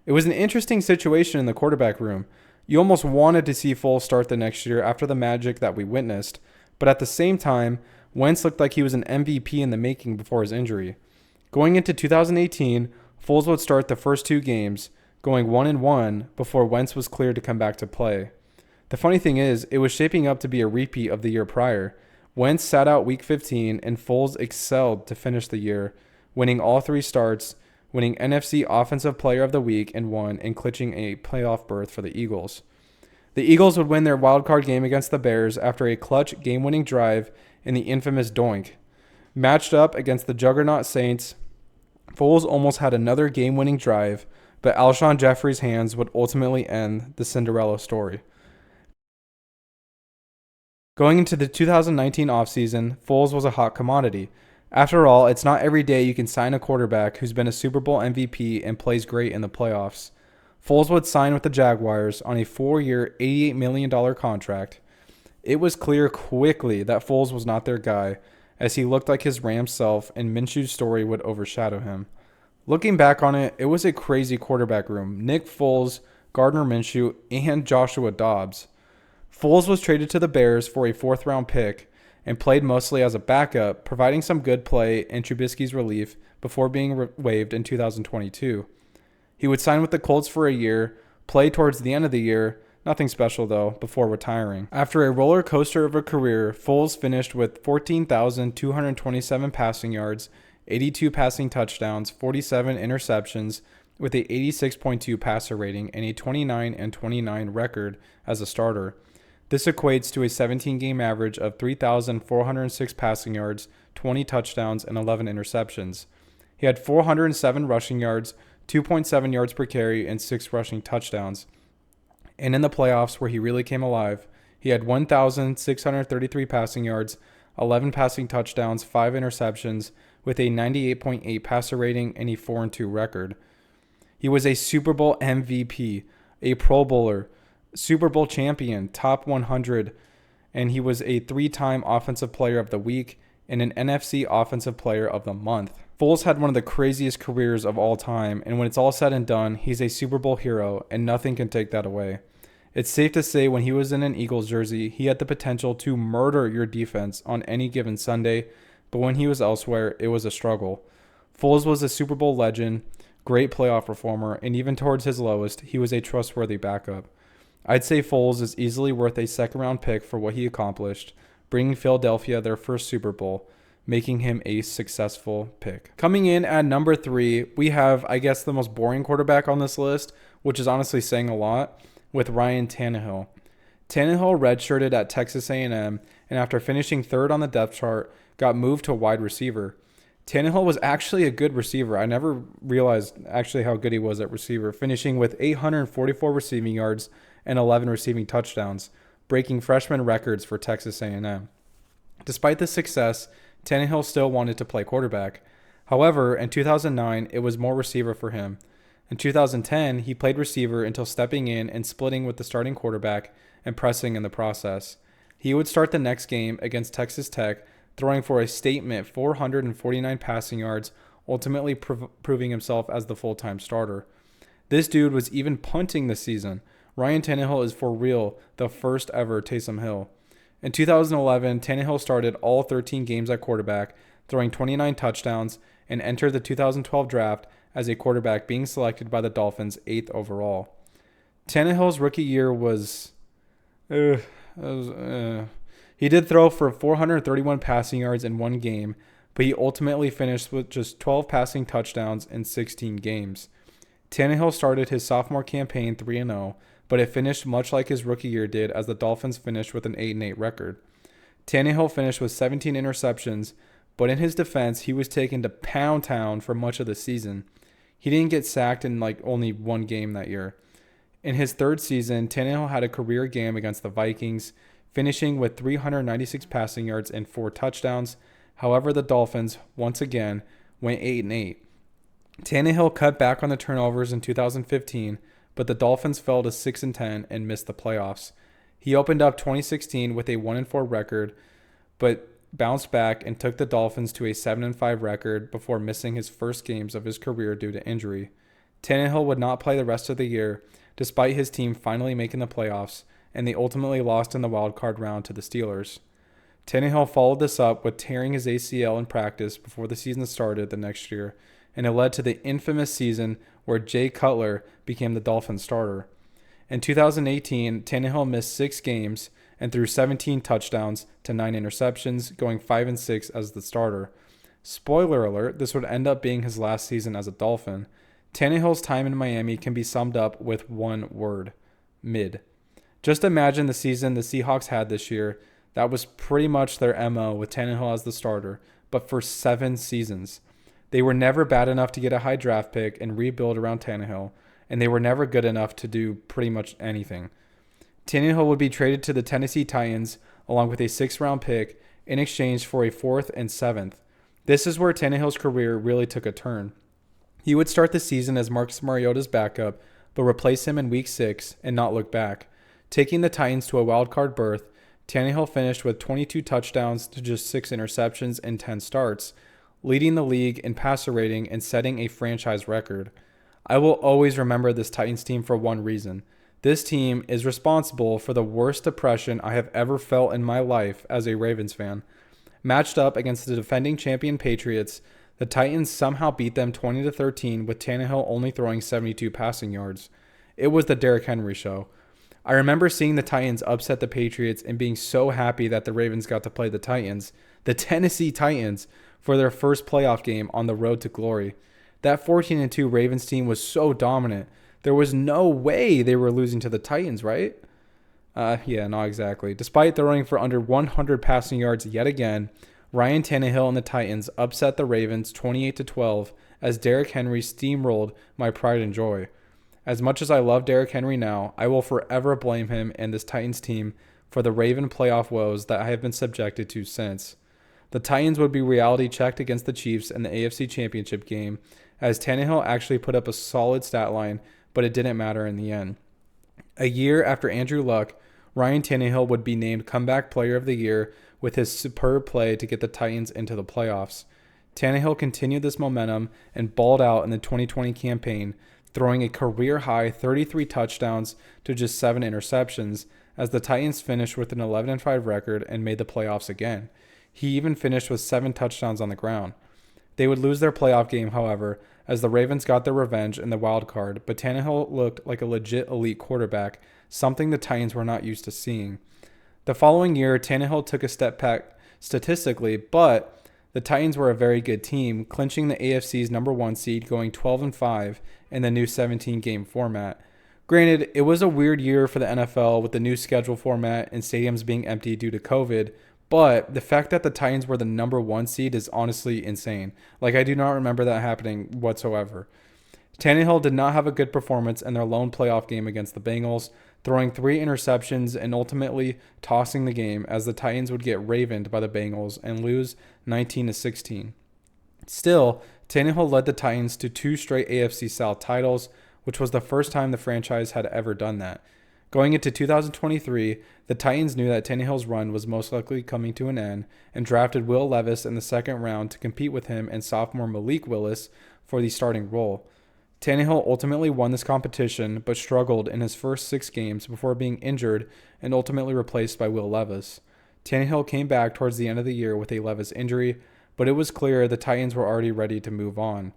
It was an interesting situation in the quarterback room. You almost wanted to see Foles start the next year after the magic that we witnessed, but at the same time, Wentz looked like he was an MVP in the making before his injury. Going into 2018, Foles would start the first 2 games, going 1-1 before Wentz was cleared to come back to play. The funny thing is, it was shaping up to be a repeat of the year prior. Wentz sat out Week 15, and Foles excelled to finish the year, winning all 3 starts, winning NFC Offensive Player of the Week and clinching a playoff berth for the Eagles. The Eagles would win their wildcard game against the Bears after a clutch game-winning drive in the infamous doink. Matched up against the juggernaut Saints, Foles almost had another game-winning drive, but Alshon Jeffrey's hands would ultimately end the Cinderella story. Going into the 2019 offseason, Foles was a hot commodity. After all, it's not every day you can sign a quarterback who's been a Super Bowl MVP and plays great in the playoffs. Foles would sign with the Jaguars on a 4-year, $88 million contract. It was clear quickly that Foles was not their guy, as he looked like his Rams self and Minshew's story would overshadow him. Looking back on it, it was a crazy quarterback room. Nick Foles, Gardner Minshew, and Joshua Dobbs. Foles was traded to the Bears for a 4th-round pick and played mostly as a backup, providing some good play and Trubisky's relief before being waived in 2022. He would sign with the Colts for a year, play towards the end of the year, nothing special though, before retiring. After a roller coaster of a career, Foles finished with 14,227 passing yards, 82 passing touchdowns, 47 interceptions, with a 86.2 passer rating and a 29-29 record as a starter. This equates to a 17-game average of 3,406 passing yards, 20 touchdowns, and 11 interceptions. He had 407 rushing yards, 2.7 yards per carry, and 6 rushing touchdowns. And in the playoffs, where he really came alive, he had 1,633 passing yards, 11 passing touchdowns, 5 interceptions, with a 98.8 passer rating and a 4-2 record. He was a Super Bowl MVP, a Pro Bowler, Super Bowl champion, top 100, and he was a 3-time Offensive Player of the Week and an NFC Offensive Player of the Month. Foles had one of the craziest careers of all time, and when it's all said and done, he's a Super Bowl hero, and nothing can take that away. It's safe to say when he was in an Eagles jersey, he had the potential to murder your defense on any given Sunday, but when he was elsewhere, it was a struggle. Foles was a Super Bowl legend, great playoff performer, and even towards his lowest, he was a trustworthy backup. I'd say Foles is easily worth a 2nd-round pick for what he accomplished, bringing Philadelphia their first Super Bowl, making him a successful pick. Coming in at number 3, we have, I guess, the most boring quarterback on this list, which is honestly saying a lot, with Ryan Tannehill. Tannehill redshirted at Texas A&M, and after finishing 3rd on the depth chart, got moved to wide receiver. Tannehill was actually a good receiver. I never realized actually how good he was at receiver, finishing with 844 receiving yards and 11 receiving touchdowns, breaking freshman records for Texas A&M. Despite the success, Tannehill still wanted to play quarterback. However, in 2009, it was more receiver for him. In 2010, he played receiver until stepping in and splitting with the starting quarterback and pressing in the process. He would start the next game against Texas Tech, throwing for a statement 449 passing yards, ultimately proving himself as the full-time starter. This dude was even punting this season. Ryan Tannehill is for real the first ever Taysom Hill. In 2011, Tannehill started all 13 games at quarterback, throwing 29 touchdowns, and entered the 2012 draft as a quarterback, being selected by the Dolphins 8th overall. Tannehill's rookie year was he did throw for 431 passing yards in one game, but he ultimately finished with just 12 passing touchdowns in 16 games. Tannehill started his sophomore campaign 3-0, but it finished much like his rookie year did, as the Dolphins finished with an 8-8 record. Tannehill finished with 17 interceptions, but in his defense, he was taken to Pound Town for much of the season. He didn't get sacked in only one game that year. In his 3rd season, Tannehill had a career game against the Vikings, finishing with 396 passing yards and 4 touchdowns. However, the Dolphins, once again, went 8-8. Tannehill cut back on the turnovers in 2015, but the Dolphins fell to 6-10 and missed the playoffs. He opened up 2016 with a 1-4 record, but bounced back and took the Dolphins to a 7-5 record before missing his first games of his career due to injury. Tannehill would not play the rest of the year, despite his team finally making the playoffs, and they ultimately lost in the wild card round to the Steelers. Tannehill followed this up with tearing his ACL in practice before the season started the next year, and it led to the infamous season where Jay Cutler became the Dolphins starter. In 2018, Tannehill missed 6 games and threw 17 touchdowns to 9 interceptions, going 5-6 as the starter. Spoiler alert, this would end up being his last season as a Dolphin. Tannehill's time in Miami can be summed up with one word: mid. Just imagine the season the Seahawks had this year. That was pretty much their MO with Tannehill as the starter, but for 7 seasons. They were never bad enough to get a high draft pick and rebuild around Tannehill, and they were never good enough to do pretty much anything. Tannehill would be traded to the Tennessee Titans along with a 6th-round pick in exchange for a 4th and 7th. This is where Tannehill's career really took a turn. He would start the season as Marcus Mariota's backup, but replace him in Week 6 and not look back. Taking the Titans to a wild-card berth, Tannehill finished with 22 touchdowns to just 6 interceptions in 10 starts, leading the league in passer rating and setting a franchise record. I will always remember this Titans team for one reason. This team is responsible for the worst depression I have ever felt in my life as a Ravens fan. Matched up against the defending champion Patriots, the Titans somehow beat them 20-13 with Tannehill only throwing 72 passing yards. It was the Derrick Henry show. I remember seeing the Titans upset the Patriots and being so happy that the Ravens got to play the Titans, the Tennessee Titans, for their first playoff game on the road to glory. That 14-2 Ravens team was so dominant. There was no way they were losing to the Titans, right? Not exactly. Despite throwing for under 100 passing yards yet again, Ryan Tannehill and the Titans upset the Ravens 28-12 as Derrick Henry steamrolled my pride and joy. As much as I love Derrick Henry now, I will forever blame him and this Titans team for the Raven playoff woes that I have been subjected to since. The Titans would be reality checked against the Chiefs in the AFC Championship game, as Tannehill actually put up a solid stat line, but it didn't matter in the end. A year after Andrew Luck, Ryan Tannehill would be named Comeback Player of the Year with his superb play to get the Titans into the playoffs. Tannehill continued this momentum and balled out in the 2020 campaign, throwing a career-high 33 touchdowns to just 7 interceptions, as the Titans finished with an 11-5 record and made the playoffs again. He even finished with 7 touchdowns on the ground. They would lose their playoff game, however, as the Ravens got their revenge in the wild card, but Tannehill looked like a legit elite quarterback, something the Titans were not used to seeing. The following year, Tannehill took a step back statistically, but the Titans were a very good team, clinching the AFC's number 1 seed, going 12-5 in the new 17-game format. Granted, it was a weird year for the NFL with the new schedule format and stadiums being empty due to COVID, but the fact that the Titans were the number 1 seed is honestly insane. I do not remember that happening whatsoever. Tannehill did not have a good performance in their lone playoff game against the Bengals, throwing 3 interceptions and ultimately tossing the game as the Titans would get ravened by the Bengals and lose 19-16. Still, Tannehill led the Titans to 2 straight AFC South titles, which was the first time the franchise had ever done that. Going into 2023, the Titans knew that Tannehill's run was most likely coming to an end and drafted Will Levis in the 2nd round to compete with him and sophomore Malik Willis for the starting role. Tannehill ultimately won this competition but struggled in his first 6 games before being injured and ultimately replaced by Will Levis. Tannehill came back towards the end of the year with a Levis injury, but it was clear the Titans were already ready to move on.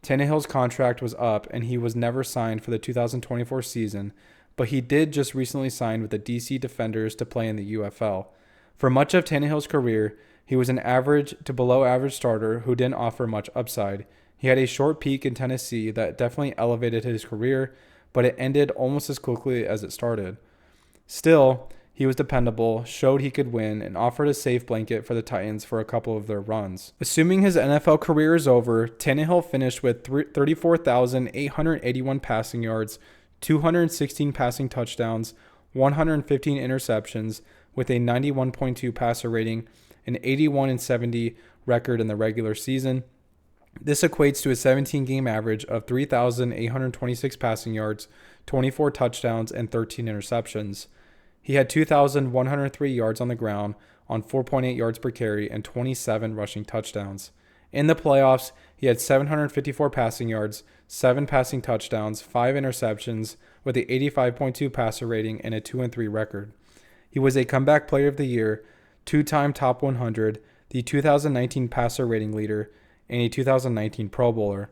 Tannehill's contract was up and he was never signed for the 2024 season, but he did just recently sign with the DC Defenders to play in the UFL. For much of Tannehill's career, he was an average to below average starter who didn't offer much upside. He had a short peak in Tennessee that definitely elevated his career, but it ended almost as quickly as it started. Still, he was dependable, showed he could win, and offered a safe blanket for the Titans for a couple of their runs. Assuming his NFL career is over, Tannehill finished with 34,881 passing yards, 216 passing touchdowns, 115 interceptions, with a 91.2 passer rating, an 81-70 record in the regular season, This equates to a 17-game average of 3,826 passing yards, 24 touchdowns, and 13 interceptions. He had 2,103 yards on the ground on 4.8 yards per carry and 27 rushing touchdowns. In the playoffs, he had 754 passing yards, 7 passing touchdowns, 5 interceptions, with an 85.2 passer rating and a 2-3 record. He was a comeback player of the year, 2-time top 100, the 2019 passer rating leader, and a 2019 Pro Bowler.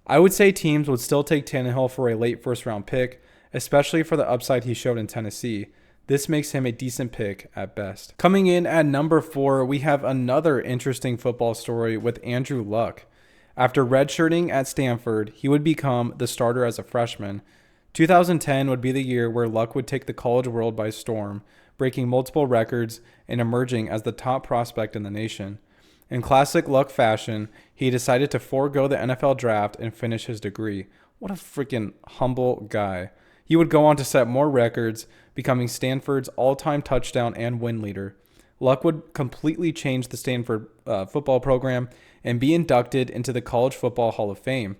I would say teams would still take Tannehill for a late first-round pick, especially for the upside he showed in Tennessee. This makes him a decent pick at best. Coming in at number 4, we have another interesting football story with Andrew Luck. After redshirting at Stanford, he would become the starter as a freshman. 2010 would be the year where Luck would take the college world by storm, breaking multiple records and emerging as the top prospect in the nation. In classic Luck fashion, he decided to forego the NFL draft and finish his degree. What a freaking humble guy. He would go on to set more records, becoming Stanford's all-time touchdown and win leader. Luck would completely change the Stanford football program and be inducted into the College Football Hall of Fame.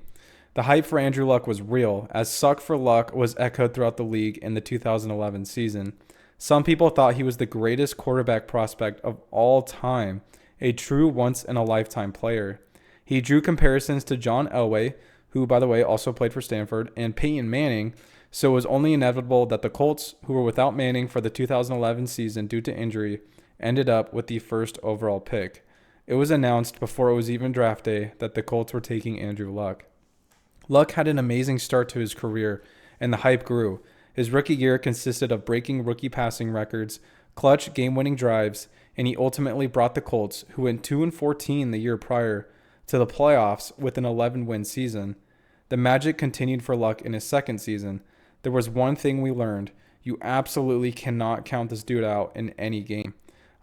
The hype for Andrew Luck was real, as "Suck for Luck" was echoed throughout the league in the 2011 season. Some people thought he was the greatest quarterback prospect of all time, a true once-in-a-lifetime player. He drew comparisons to John Elway, who, by the way, also played for Stanford, and Peyton Manning, so it was only inevitable that the Colts, who were without Manning for the 2011 season due to injury, ended up with the first overall pick. It was announced before it was even draft day that the Colts were taking Andrew Luck. Luck had an amazing start to his career, and the hype grew. His rookie year consisted of breaking rookie passing records, clutch game-winning drives, and he ultimately brought the Colts, who went 2-14 the year prior, to the playoffs with an 11-win season. The magic continued for Luck in his second season. There was one thing we learned: you absolutely cannot count this dude out in any game.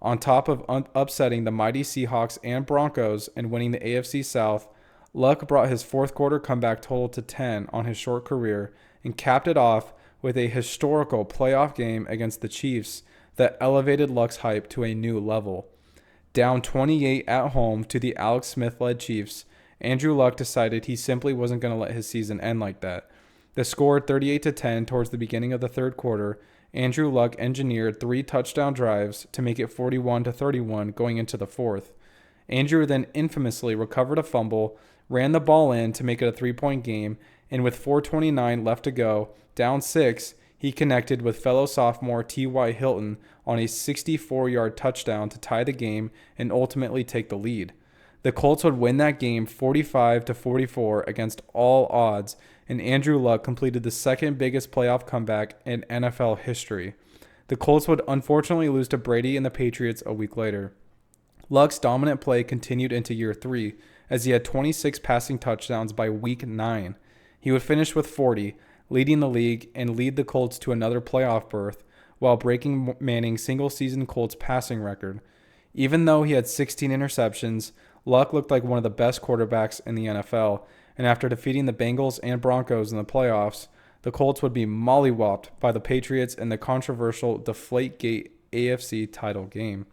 On top of upsetting the mighty Seahawks and Broncos and winning the AFC South, Luck brought his fourth quarter comeback total to 10 on his short career and capped it off with a historical playoff game against the Chiefs that elevated Luck's hype to a new level. Down 28 at home to the Alex Smith-led Chiefs, Andrew Luck decided he simply wasn't going to let his season end like that. The score 38-10 towards the beginning of the third quarter, Andrew Luck engineered 3 touchdown drives to make it 41-31 going into the fourth. Andrew then infamously recovered a fumble, ran the ball in to make it a 3-point game, and with 4:29 left to go, down 6, he connected with fellow sophomore T.Y. Hilton on a 64-yard touchdown to tie the game and ultimately take the lead. The Colts would win that game 45-44 against all odds, and Andrew Luck completed the second biggest playoff comeback in NFL history. The Colts would unfortunately lose to Brady and the Patriots a week later. Luck's dominant play continued into year 3, as he had 26 passing touchdowns by week 9. He would finish with 40, leading the league and lead the Colts to another playoff berth while breaking Manning's single-season Colts passing record. Even though he had 16 interceptions, Luck looked like one of the best quarterbacks in the NFL, and after defeating the Bengals and Broncos in the playoffs, the Colts would be mollywopped by the Patriots in the controversial Deflategate AFC title game.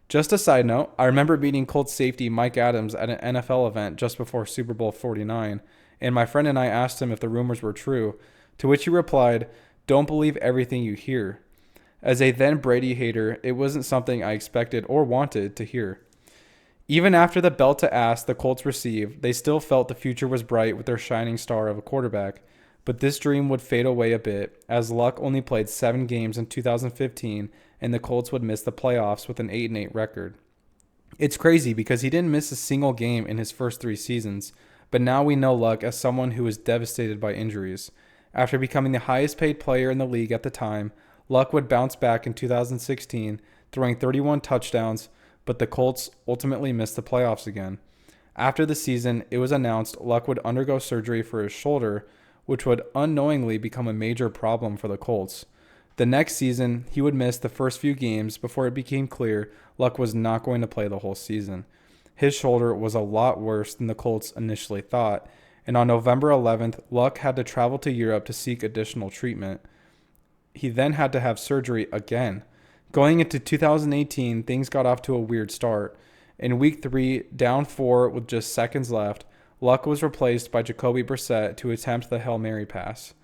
Just a side note, I remember meeting Colts safety Mike Adams at an NFL event just before Super Bowl 49, and my friend and I asked him if the rumors were true, to which he replied, "Don't believe everything you hear." As a then Brady hater, it wasn't something I expected or wanted to hear. Even after the belt to ass the Colts received, they still felt the future was bright with their shining star of a quarterback. But this dream would fade away a bit, as Luck only played 7 games in 2015, and the Colts would miss the playoffs with an 8-8 record. It's crazy because he didn't miss a single game in his first 3 seasons, but now we know Luck as someone who was devastated by injuries. After becoming the highest paid player in the league at the time, Luck would bounce back in 2016, throwing 31 touchdowns, but the Colts ultimately missed the playoffs again. After the season, it was announced Luck would undergo surgery for his shoulder, which would unknowingly become a major problem for the Colts. The next season, he would miss the first few games before it became clear Luck was not going to play the whole season. His shoulder was a lot worse than the Colts initially thought, and on November 11th, Luck had to travel to Europe to seek additional treatment. He then had to have surgery again. Going into 2018, things got off to a weird start. In week 3, down 4 with just seconds left, Luck was replaced by Jacoby Brissett to attempt the Hail Mary pass.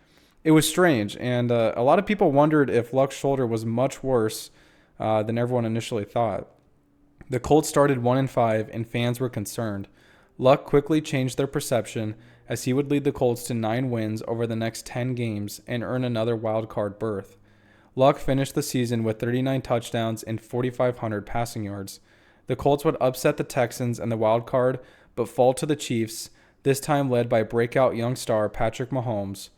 It was strange, and a lot of people wondered if Luck's shoulder was much worse than everyone initially thought. The Colts started 1-5, and fans were concerned. Luck quickly changed their perception as he would lead the Colts to 9 wins over the next 10 games and earn another wild card berth. Luck finished the season with 39 touchdowns and 4,500 passing yards. The Colts would upset the Texans in the wild card, but fall to the Chiefs, this time led by breakout young star Patrick Mahomes.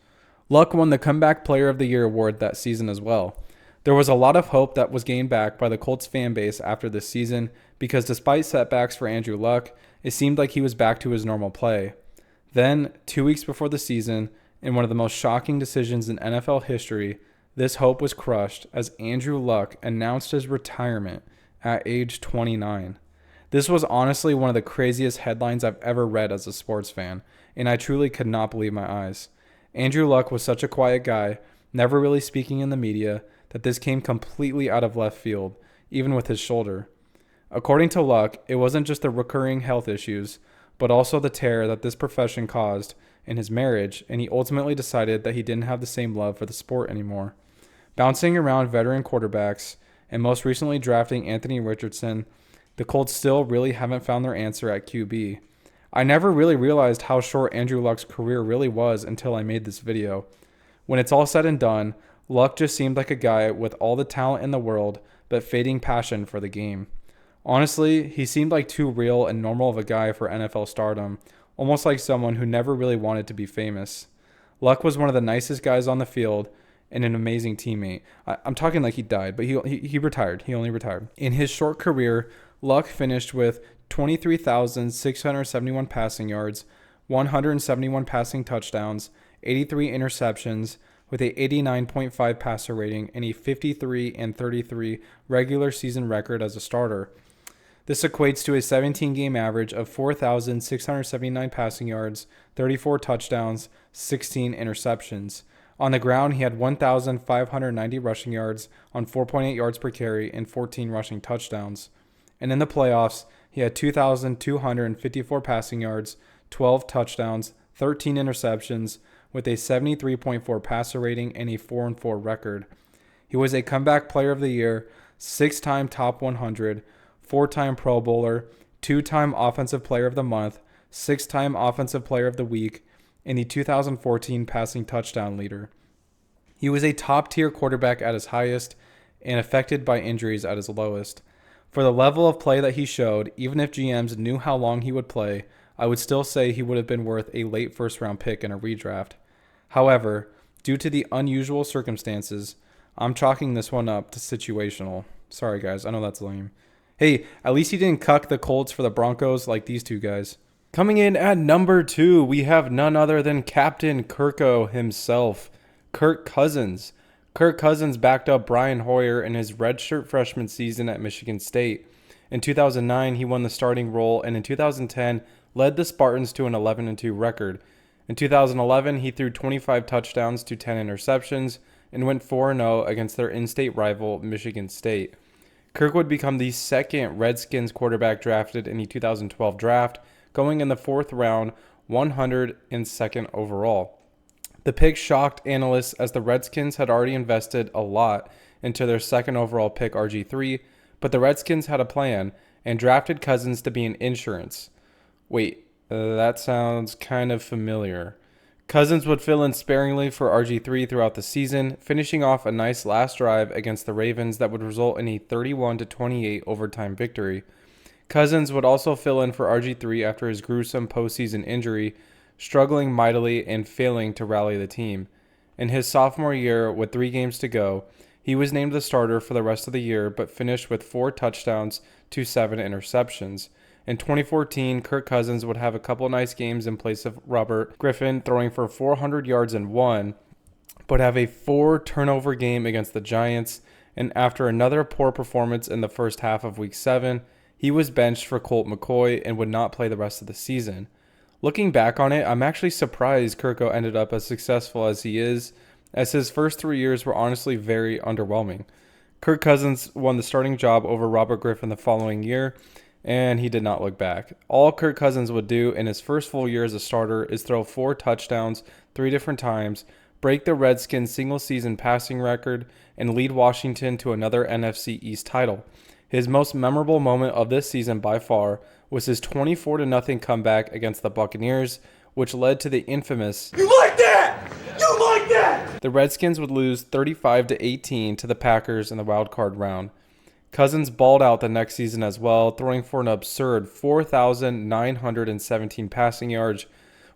Luck won the Comeback Player of the Year award that season as well. There was a lot of hope that was gained back by the Colts fan base after this season because despite setbacks for Andrew Luck, it seemed like he was back to his normal play. Then, 2 weeks before the season, in one of the most shocking decisions in NFL history, this hope was crushed as Andrew Luck announced his retirement at age 29. This was honestly one of the craziest headlines I've ever read as a sports fan, and I truly could not believe my eyes. Andrew Luck was such a quiet guy, never really speaking in the media, that this came completely out of left field, even with his shoulder. According to Luck, it wasn't just the recurring health issues, but also the tear that this profession caused in his marriage, and he ultimately decided that he didn't have the same love for the sport anymore. Bouncing around veteran quarterbacks, and most recently drafting Anthony Richardson, the Colts still really haven't found their answer at QB. I never really realized how short Andrew Luck's career really was until I made this video. When it's all said and done, Luck just seemed like a guy with all the talent in the world, but fading passion for the game. Honestly, he seemed like too real and normal of a guy for NFL stardom, almost like someone who never really wanted to be famous. Luck was one of the nicest guys on the field and an amazing teammate. I'm talking like he died, but he retired. He only retired. In his short career, Luck finished with 23,671 passing yards, 171 passing touchdowns, 83 interceptions, with a 89.5 passer rating and a 53-33 regular season record as a starter. This equates to a 17-game average of 4,679 passing yards, 34 touchdowns, 16 interceptions. On the ground, he had 1,590 rushing yards on 4.8 yards per carry and 14 rushing touchdowns. And in the playoffs, he had 2,254 passing yards, 12 touchdowns, 13 interceptions, with a 73.4 passer rating and a 4-4 record. He was a Comeback Player of the Year, 6-time Top 100, 4-time Pro Bowler, 2-time Offensive Player of the Month, 6-time Offensive Player of the Week, and the 2014 passing touchdown leader. He was a top-tier quarterback at his highest and affected by injuries at his lowest. For the level of play that he showed, even if GMs knew how long he would play, I would still say he would have been worth a late first-round pick in a redraft. However, due to the unusual circumstances, I'm chalking this one up to situational. Sorry, guys. I know that's lame. Hey, at least he didn't cuck the Colts for the Broncos like these two guys. Coming in at number 2, we have none other than Captain Kirko himself, Kirk Cousins. Kirk Cousins backed up Brian Hoyer in his redshirt freshman season at Michigan State. In 2009, he won the starting role, and in 2010, led the Spartans to an 11-2 record. In 2011, he threw 25 touchdowns to 10 interceptions and went 4-0 against their in-state rival, Michigan State. Kirk would become the second Redskins quarterback drafted in the 2012 draft, going in the 4th round, 102nd overall. The pick shocked analysts as the Redskins had already invested a lot into their 2nd overall pick RG3, but the Redskins had a plan and drafted Cousins to be an insurance. Wait, that sounds kind of familiar. Cousins would fill in sparingly for RG3 throughout the season, finishing off a nice last drive against the Ravens that would result in a 31-28 overtime victory. Cousins would also fill in for RG3 after his gruesome postseason injury, struggling mightily and failing to rally the team. In his sophomore year, with 3 games to go, he was named the starter for the rest of the year but finished with 4 touchdowns to 7 interceptions. In 2014, Kirk Cousins would have a couple nice games in place of Robert Griffin throwing for 400 yards and 1, but have a 4-turnover game against the Giants, and after another poor performance in the first half of Week 7, he was benched for Colt McCoy and would not play the rest of the season. Looking back on it, I'm actually surprised Kirko ended up as successful as he is, as his first 3 years were honestly very underwhelming. Kirk Cousins won the starting job over Robert Griffin the following year, and he did not look back. All Kirk Cousins would do in his first full year as a starter is throw 4 touchdowns 3 different times, break the Redskins' single-season passing record, and lead Washington to another NFC East title. His most memorable moment of this season by far was his 24-0 comeback against the Buccaneers, which led to the infamous "You like that? You like that?" The Redskins would lose 35-18 to the Packers in the wild card round. Cousins balled out the next season as well, throwing for an absurd 4,917 passing yards,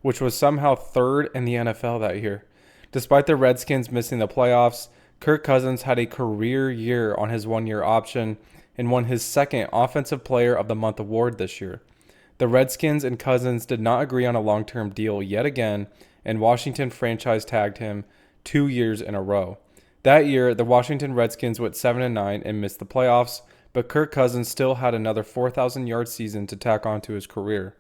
which was somehow third in the NFL that year. Despite the Redskins missing the playoffs, Kirk Cousins had a career year on his one-year option and won his second Offensive Player of the Month award this year. The Redskins and Cousins did not agree on a long-term deal yet again, and Washington franchise tagged him 2 years in a row. That year, the Washington Redskins went 7-9 and missed the playoffs, but Kirk Cousins still had another 4,000-yard season to tack onto his career.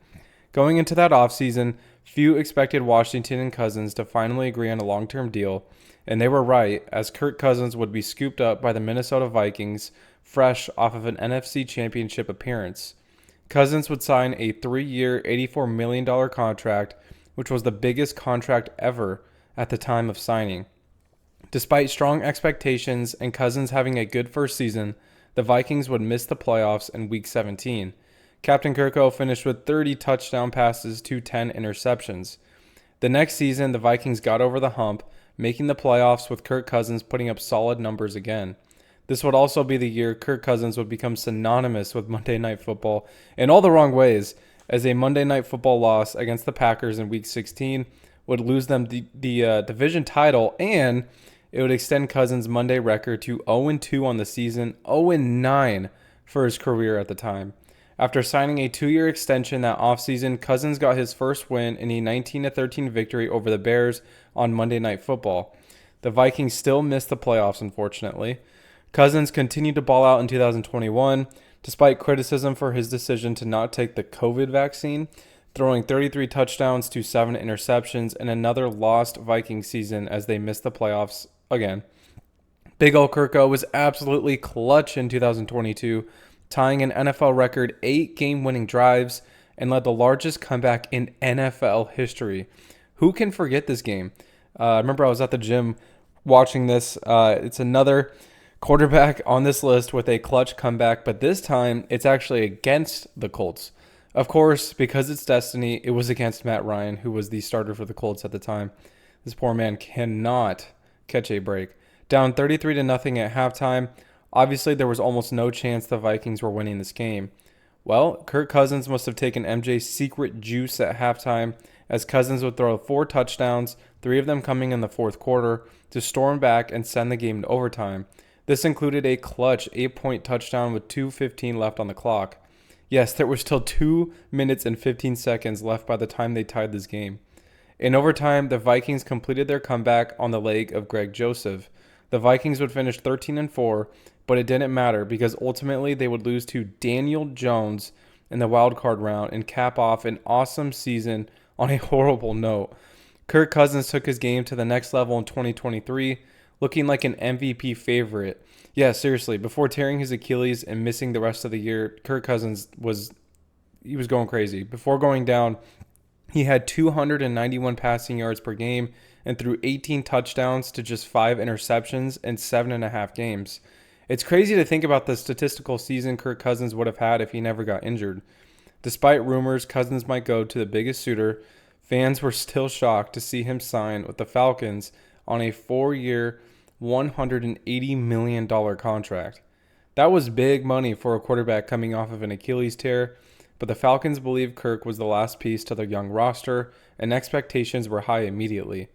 Going into that offseason, few expected Washington and Cousins to finally agree on a long-term deal, and they were right, as Kirk Cousins would be scooped up by the Minnesota Vikings, fresh off of an NFC Championship appearance. Cousins would sign a 3-year, $84 million contract, which was the biggest contract ever at the time of signing. Despite strong expectations and Cousins having a good first season, the Vikings would miss the playoffs in Week 17. Captain Kirko finished with 30 touchdown passes to 10 interceptions. The next season, the Vikings got over the hump, making the playoffs with Kirk Cousins putting up solid numbers again. This would also be the year Kirk Cousins would become synonymous with Monday Night Football in all the wrong ways, as a Monday Night Football loss against the Packers in Week 16 would lose them the division title, and it would extend Cousins' Monday record to 0-2 on the season, 0-9 for his career at the time. After signing a 2-year extension that offseason, Cousins got his first win in a 19-13 victory over the Bears on Monday Night Football. The Vikings still missed the playoffs, unfortunately. Cousins continued to ball out in 2021, despite criticism for his decision to not take the COVID vaccine, throwing 33 touchdowns to 7 interceptions in another lost Viking season as they missed the playoffs again. Big ol' Kirko was absolutely clutch in 2022, tying an NFL record 8 game-winning drives and led the largest comeback in NFL history. Who can forget this game? I remember I was at the gym watching this. It's another quarterback on this list with a clutch comeback, but this time it's actually against the Colts. Of course, because it's destiny, it was against Matt Ryan, who was the starter for the Colts at the time. This poor man cannot catch a break. Down 33-0 at halftime. Obviously, there was almost no chance the Vikings were winning this game. Well, Kirk Cousins must have taken MJ's secret juice at halftime, as Cousins would throw 4 touchdowns, 3 of them coming in the fourth quarter, to storm back and send the game to overtime. This included a clutch 8-point touchdown with 2:15 left on the clock. Yes, there were still 2 minutes and 15 seconds left by the time they tied this game. In overtime, the Vikings completed their comeback on the leg of Greg Joseph. The Vikings would finish 13-4, but it didn't matter because ultimately they would lose to Daniel Jones in the wild card round and cap off an awesome season on a horrible note. Kirk Cousins took his game to the next level in 2023, looking like an MVP favorite. Yeah, seriously, before tearing his Achilles and missing the rest of the year, Kirk Cousins was going crazy. Before going down, he had 291 passing yards per game and threw 18 touchdowns to just 5 interceptions in 7.5 games. It's crazy to think about the statistical season Kirk Cousins would have had if he never got injured. Despite rumors Cousins might go to the biggest suitor, fans were still shocked to see him sign with the Falcons on a 4-year, $180 million contract. That was big money for a quarterback coming off of an Achilles tear, but the Falcons believed Kirk was the last piece to their young roster, and expectations were high immediately.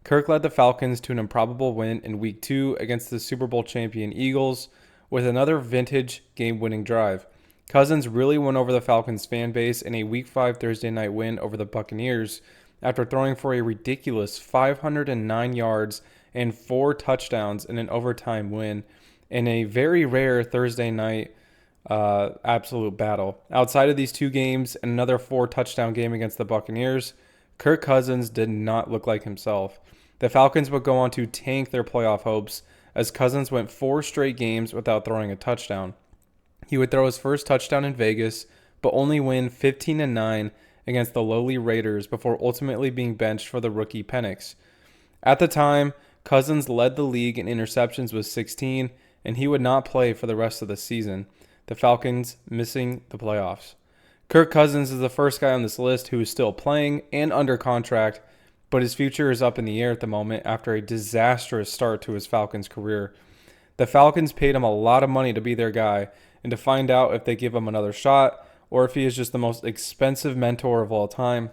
Kirk led the Falcons to an improbable win in Week 2 against the Super Bowl champion Eagles with another vintage game-winning drive. Cousins really won over the Falcons fan base in a Week 5 Thursday night win over the Buccaneers after throwing for a ridiculous 509 yards and 4 touchdowns in an overtime win in a very rare Thursday night absolute battle. Outside of these 2 games and another 4-touchdown game against the Buccaneers, Kirk Cousins did not look like himself. The Falcons would go on to tank their playoff hopes as Cousins went 4 straight games without throwing a touchdown. He would throw his first touchdown in Vegas, but only win 15-9 against the lowly Raiders before ultimately being benched for the rookie Penix. At the time, Cousins led the league in interceptions with 16, and he would not play for the rest of the season, the Falcons missing the playoffs. Kirk Cousins is the first guy on this list who is still playing and under contract, but his future is up in the air at the moment after a disastrous start to his Falcons career. The Falcons paid him a lot of money to be their guy, and to find out if they give him another shot or if he is just the most expensive mentor of all time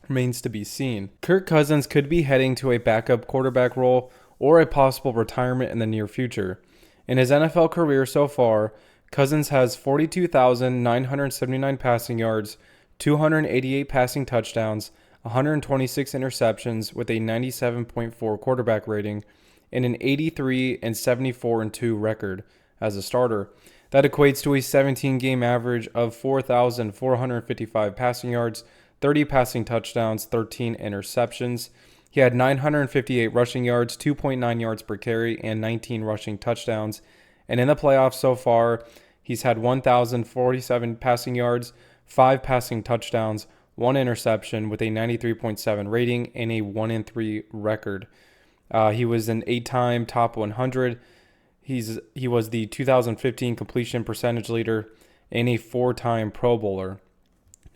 remains to be seen. Kirk Cousins could be heading to a backup quarterback role or a possible retirement in the near future. In his NFL career so far, Cousins has 42,979 passing yards, 288 passing touchdowns, 126 interceptions with a 97.4 quarterback rating, and an 83-74-2 record as a starter. That equates to a 17-game average of 4,455 passing yards, 30 passing touchdowns, 13 interceptions. He had 958 rushing yards, 2.9 yards per carry, and 19 rushing touchdowns. And in the playoffs so far, he's had 1,047 passing yards, 5 passing touchdowns, 1 interception with a 93.7 rating and a 1-3 record. He was an 8-time top 100. He was the 2015 completion percentage leader and a 4-time Pro Bowler.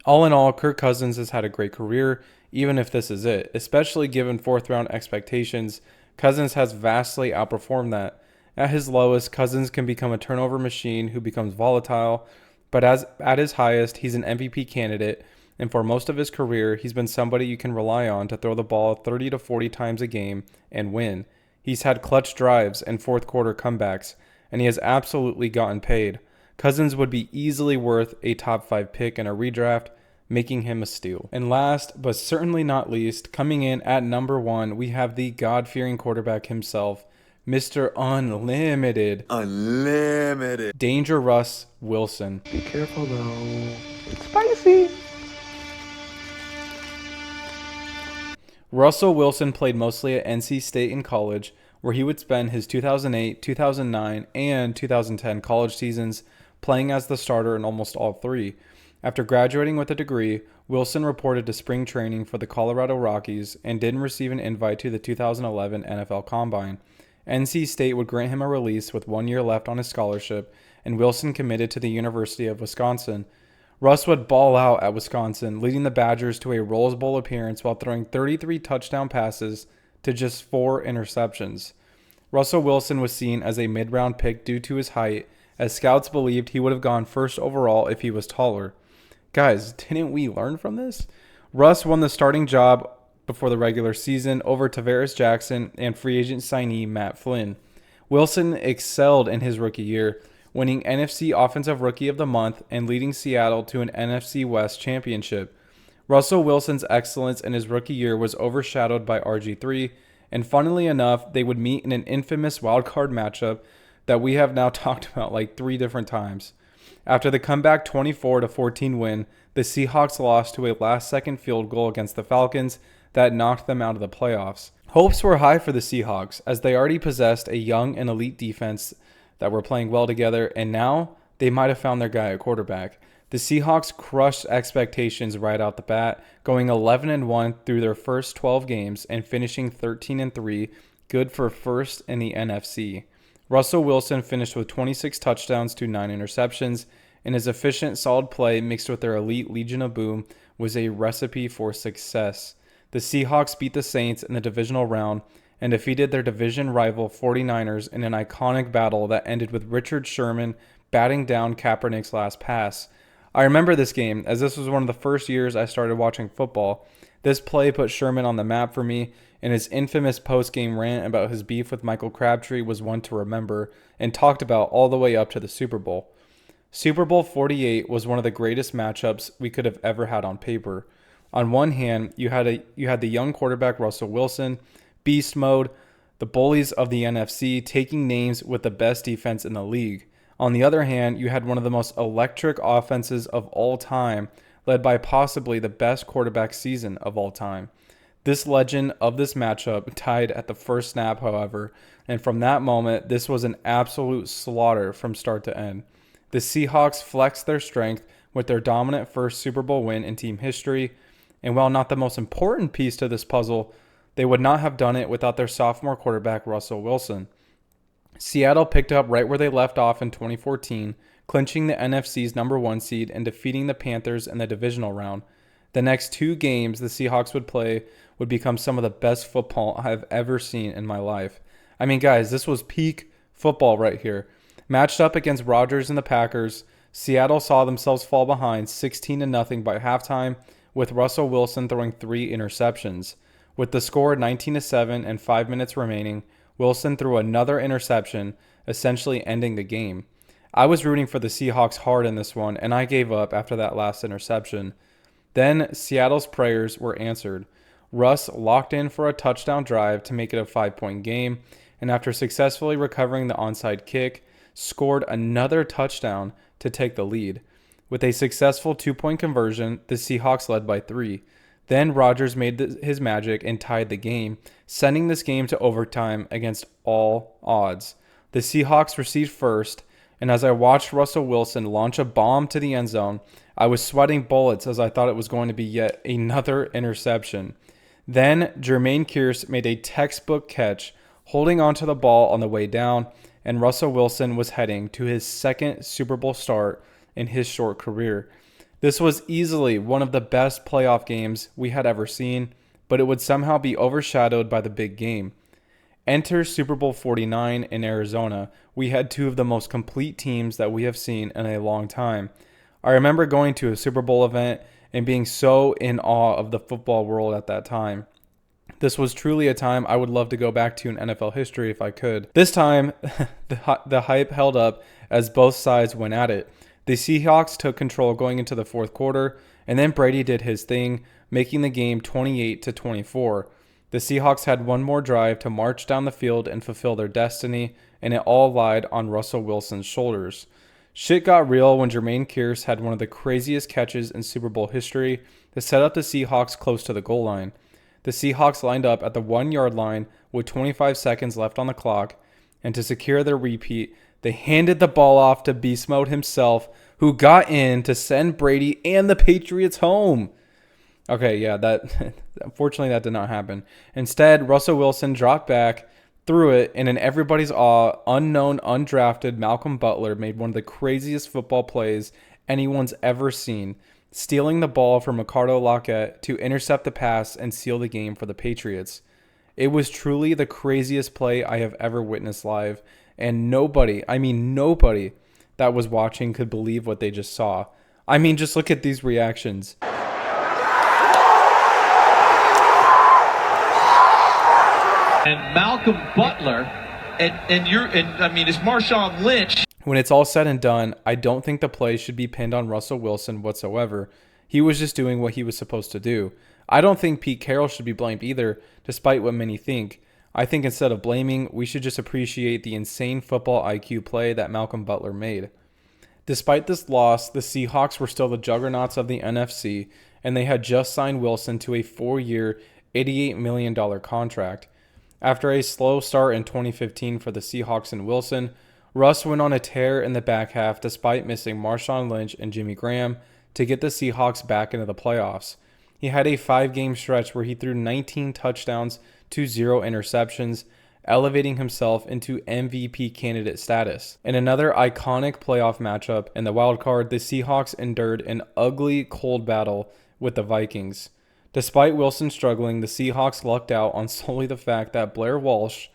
All in all, Kirk Cousins has had a great career, even if this is it. Especially given fourth-round expectations, Cousins has vastly outperformed that. At his lowest, Cousins can become a turnover machine who becomes volatile, but at his highest, he's an MVP candidate, and for most of his career, he's been somebody you can rely on to throw the ball 30 to 40 times a game and win. He's had clutch drives and fourth-quarter comebacks, and he has absolutely gotten paid. Cousins would be easily worth a top 5 pick in a redraft, making him a steal. And last, but certainly not least, coming in at number 1, we have the God-fearing quarterback himself, Mr. Unlimited. Danger Russ Wilson. Be careful though. It's spicy. Russell Wilson played mostly at NC State in college, where he would spend his 2008, 2009, and 2010 college seasons playing as the starter in almost all 3. After graduating with a degree, Wilson reported to spring training for the Colorado Rockies and didn't receive an invite to the 2011 NFL Combine. NC State would grant him a release with 1 year left on his scholarship, and Wilson committed to the University of Wisconsin. Russ would ball out at Wisconsin, leading the Badgers to a Rose Bowl appearance while throwing 33 touchdown passes to just 4 interceptions. Russell Wilson was seen as a mid-round pick due to his height, as scouts believed he would have gone first overall if he was taller. Guys, didn't we learn from this? Russ won the starting job before the regular season over Tavares Jackson and free agent signee Matt Flynn. Wilson excelled in his rookie year, winning NFC Offensive Rookie of the Month and leading Seattle to an NFC West championship. Russell Wilson's excellence in his rookie year was overshadowed by RG3, and funnily enough, they would meet in an infamous wildcard matchup that we have now talked about like 3 different times. After the comeback 24-14 win, the Seahawks lost to a last-second field goal against the Falcons that knocked them out of the playoffs. Hopes were high for the Seahawks, as they already possessed a young and elite defense that were playing well together, and now they might have found their guy at quarterback. The Seahawks crushed expectations right out the bat, going 11-1 through their first 12 games and finishing 13-3, good for first in the NFC. Russell Wilson finished with 26 touchdowns to 9 interceptions, and his efficient, solid play mixed with their elite Legion of Boom was a recipe for success. The Seahawks beat the Saints in the divisional round and defeated their division rival 49ers in an iconic battle that ended with Richard Sherman batting down Kaepernick's last pass. I remember this game, as this was one of the first years I started watching football. This play put Sherman on the map for me, and his infamous post-game rant about his beef with Michael Crabtree was one to remember and talked about all the way up to the Super Bowl. Super Bowl 48 was one of the greatest matchups we could have ever had on paper. On one hand, you had the young quarterback Russell Wilson, beast mode, the bullies of the NFC taking names with the best defense in the league. On the other hand, you had one of the most electric offenses of all time, led by possibly the best quarterback season of all time. This legend of this matchup died at the first snap, however, and from that moment, this was an absolute slaughter from start to end. The Seahawks flexed their strength with their dominant first Super Bowl win in team history, and while not the most important piece to this puzzle, they would not have done it without their sophomore quarterback Russell Wilson. Seattle picked up right where they left off in 2014, clinching the NFC's number 1 seed and defeating the Panthers in the divisional round. The next 2 games the Seahawks would play would become some of the best football I've ever seen in my life. I mean, guys, this was peak football right here. Matched up against Rodgers and the Packers, Seattle saw themselves fall behind 16-0 by halftime, with Russell Wilson throwing 3 interceptions. With the score 19-7 and 5 minutes remaining, Wilson threw another interception, essentially ending the game. I was rooting for the Seahawks hard in this one, and I gave up after that last interception. Then Seattle's prayers were answered. Russ locked in for a touchdown drive to make it a 5-point game, and after successfully recovering the onside kick, scored another touchdown to take the lead. With a successful 2-point conversion, the Seahawks led by 3. Then Rodgers made his magic and tied the game, sending this game to overtime against all odds. The Seahawks received first, and as I watched Russell Wilson launch a bomb to the end zone, I was sweating bullets as I thought it was going to be yet another interception. Then Jermaine Kearse made a textbook catch, holding onto the ball on the way down, and Russell Wilson was heading to his second Super Bowl start in his short career. This was easily one of the best playoff games we had ever seen, but it would somehow be overshadowed by the big game. Enter Super Bowl 49 in Arizona. We had 2 of the most complete teams that we have seen in a long time. I remember going to a Super Bowl event and being so in awe of the football world at that time. This was truly a time I would love to go back to in NFL history if I could. This time, the hype held up as both sides went at it. The Seahawks took control going into the fourth quarter, and then Brady did his thing, making the game 28-24. The Seahawks had one more drive to march down the field and fulfill their destiny, and it all lied on Russell Wilson's shoulders. Shit got real when Jermaine Kearse had one of the craziest catches in Super Bowl history to set up the Seahawks close to the goal line. The Seahawks lined up at the 1-yard line with 25 seconds left on the clock, and to secure their repeat, they handed the ball off to Beast Mode himself, who got in to send Brady and the Patriots home. Okay, yeah, unfortunately that did not happen. Instead, Russell Wilson dropped back, threw it, and in everybody's awe, unknown, undrafted Malcolm Butler made one of the craziest football plays anyone's ever seen, stealing the ball from Ricardo Lockett to intercept the pass and seal the game for the Patriots. It was truly the craziest play I have ever witnessed live, and nobody that was watching could believe what they just saw. I mean, just look at these reactions. And Malcolm Butler, it's Marshawn Lynch. When it's all said and done, I don't think the play should be pinned on Russell Wilson whatsoever. He was just doing what he was supposed to do. I don't think Pete Carroll should be blamed either, despite what many think. I think instead of blaming, we should just appreciate the insane football IQ play that Malcolm Butler made. Despite this loss, the Seahawks were still the juggernauts of the NFC, and they had just signed Wilson to a 4-year, $88 million contract. After a slow start in 2015 for the Seahawks and Wilson, Russ went on a tear in the back half despite missing Marshawn Lynch and Jimmy Graham to get the Seahawks back into the playoffs. He had a 5-game stretch where he threw 19 touchdowns to 0 interceptions, elevating himself into MVP candidate status. In another iconic playoff matchup in the wild card, the Seahawks endured an ugly cold battle with the Vikings. Despite Wilson struggling, the Seahawks lucked out on solely the fact that Blair Walsh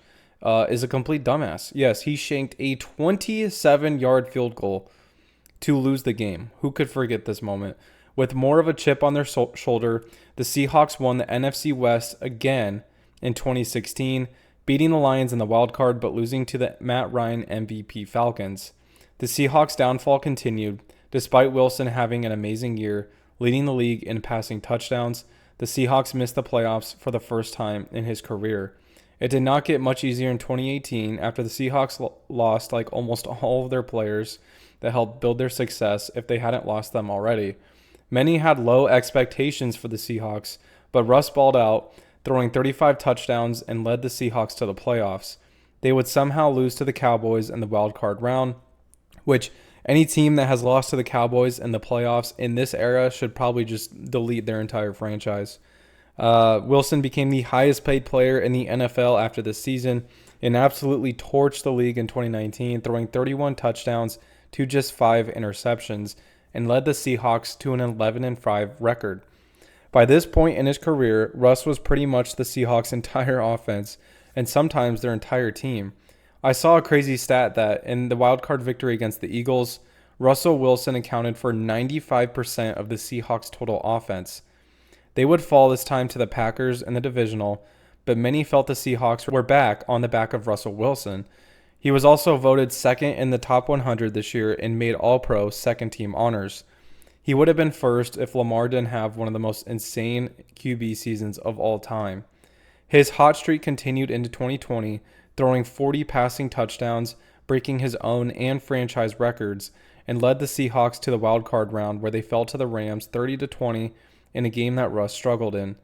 is a complete dumbass. Yes, he shanked a 27-yard field goal to lose the game. Who could forget this moment? With more of a chip on their shoulder, the Seahawks won the NFC West again in 2016, beating the Lions in the wild card but losing to the Matt Ryan MVP Falcons. The Seahawks' downfall continued, despite Wilson having an amazing year, leading the league in passing touchdowns. The Seahawks missed the playoffs for the first time in his career. It did not get much easier in 2018 after the Seahawks lost like almost all of their players that helped build their success if they hadn't lost them already. Many had low expectations for the Seahawks, but Russ balled out, throwing 35 touchdowns and led the Seahawks to the playoffs. They would somehow lose to the Cowboys in the wild card round, which Any team that has lost to the Cowboys in the playoffs in this era should probably just delete their entire franchise. Wilson became the highest paid player in the NFL after this season and absolutely torched the league in 2019, throwing 31 touchdowns to just 5 interceptions, and led the Seahawks to an 11-5 record. By this point in his career, Russ was pretty much the Seahawks' entire offense and sometimes their entire team. I saw a crazy stat that in the wildcard victory against the Eagles, Russell Wilson accounted for 95% of the Seahawks' total offense. They would fall this time to the Packers in the divisional, but many felt the Seahawks were back on the back of Russell Wilson. He was also voted second in the top 100 this year and made All-Pro second-team honors. He would have been first if Lamar didn't have one of the most insane QB seasons of all time. His hot streak continued into 2020, throwing 40 passing touchdowns, breaking his own and franchise records, and led the Seahawks to the wild-card round where they fell to the Rams 30-20 in a game that Russ struggled in.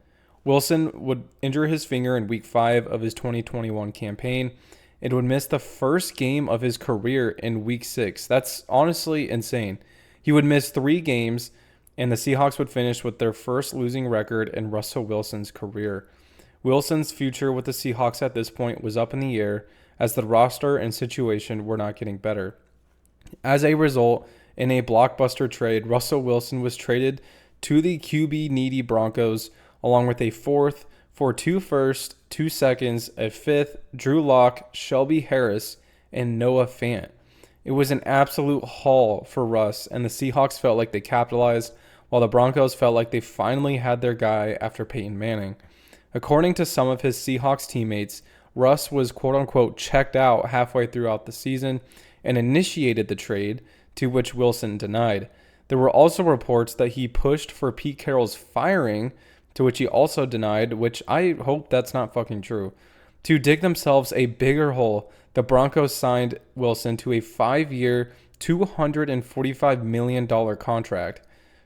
Wilson would injure his finger in Week 5 of his 2021 campaign and would miss the first game of his career in Week 6. That's honestly insane. He would miss 3 games, and the Seahawks would finish with their first losing record in Russell Wilson's career. Wilson's future with the Seahawks at this point was up in the air as the roster and situation were not getting better. As a result, in a blockbuster trade, Russell Wilson was traded to the QB-needy Broncos, along with a 4th for 2 firsts, 2 seconds, a 5th, Drew Lock, Shelby Harris, and Noah Fant. It was an absolute haul for Russ, and the Seahawks felt like they capitalized, while the Broncos felt like they finally had their guy after Peyton Manning. According to some of his Seahawks teammates, Russ was quote-unquote checked out halfway throughout the season and initiated the trade, to which Wilson denied. There were also reports that he pushed for Pete Carroll's firing, to which he also denied, which I hope that's not fucking true. To dig themselves a bigger hole, the Broncos signed Wilson to a 5-year, $245 million contract.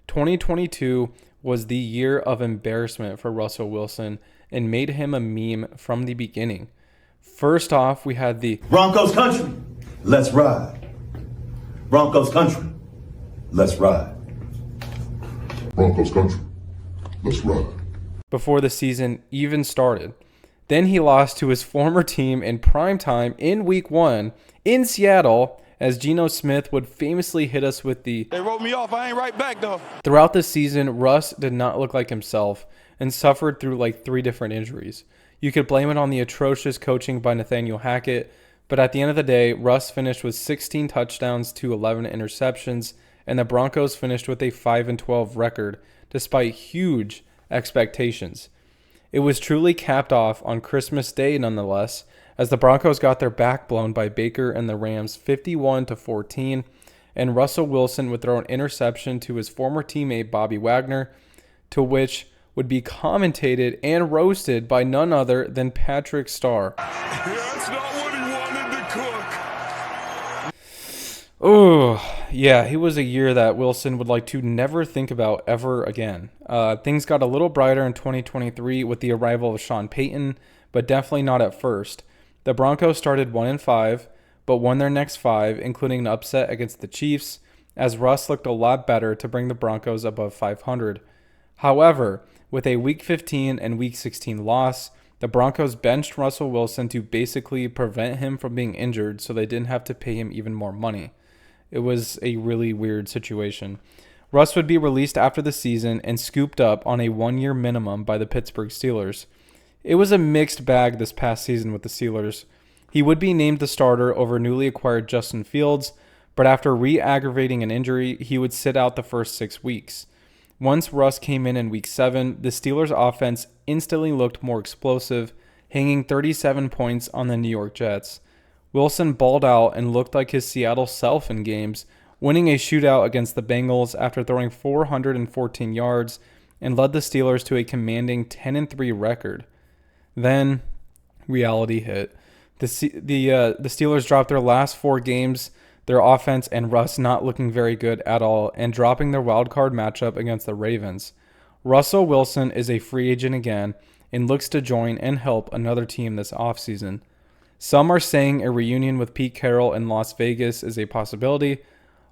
2022 was the year of embarrassment for Russell Wilson and made him a meme from the beginning. First off, we had the Broncos country, let's ride. Broncos country, let's ride. Broncos country, let's ride. Before the season even started. Then he lost to his former team in primetime in Week 1 in Seattle, as Geno Smith would famously hit us with the They wrote me off. I ain't right back, though. Throughout the season, Russ did not look like himself and suffered through like 3 different injuries. You could blame it on the atrocious coaching by Nathaniel Hackett, but at the end of the day, Russ finished with 16 touchdowns to 11 interceptions, and the Broncos finished with a 5-12 record, despite huge expectations. It was truly capped off on Christmas Day nonetheless, as the Broncos got their back blown by Baker and the Rams 51-14, and Russell Wilson would throw an interception to his former teammate Bobby Wagner, to which would be commentated and roasted by none other than Patrick Starr. That's not what he wanted to cook. Oh, yeah, it was a year that Wilson would like to never think about ever again. Things got a little brighter in 2023 with the arrival of Sean Payton, but definitely not at first. The Broncos started 1-5, but won their next 5, including an upset against the Chiefs, as Russ looked a lot better to bring the Broncos above 500. However, with a Week 15 and Week 16 loss, the Broncos benched Russell Wilson to basically prevent him from being injured so they didn't have to pay him even more money. It was a really weird situation. Russ would be released after the season and scooped up on a 1-year minimum by the Pittsburgh Steelers. It was a mixed bag this past season with the Steelers. He would be named the starter over newly acquired Justin Fields, but after re-aggravating an injury, he would sit out the first 6 weeks. Once Russ came in Week 7, the Steelers' offense instantly looked more explosive, hanging 37 points on the New York Jets. Wilson balled out and looked like his Seattle self in games, winning a shootout against the Bengals after throwing 414 yards and led the Steelers to a commanding 10-3 record. Then, reality hit. The Steelers dropped their last 4 games, their offense and Russ not looking very good at all, and dropping their wildcard matchup against the Ravens. Russell Wilson is a free agent again and looks to join and help another team this offseason. Some are saying a reunion with Pete Carroll in Las Vegas is a possibility,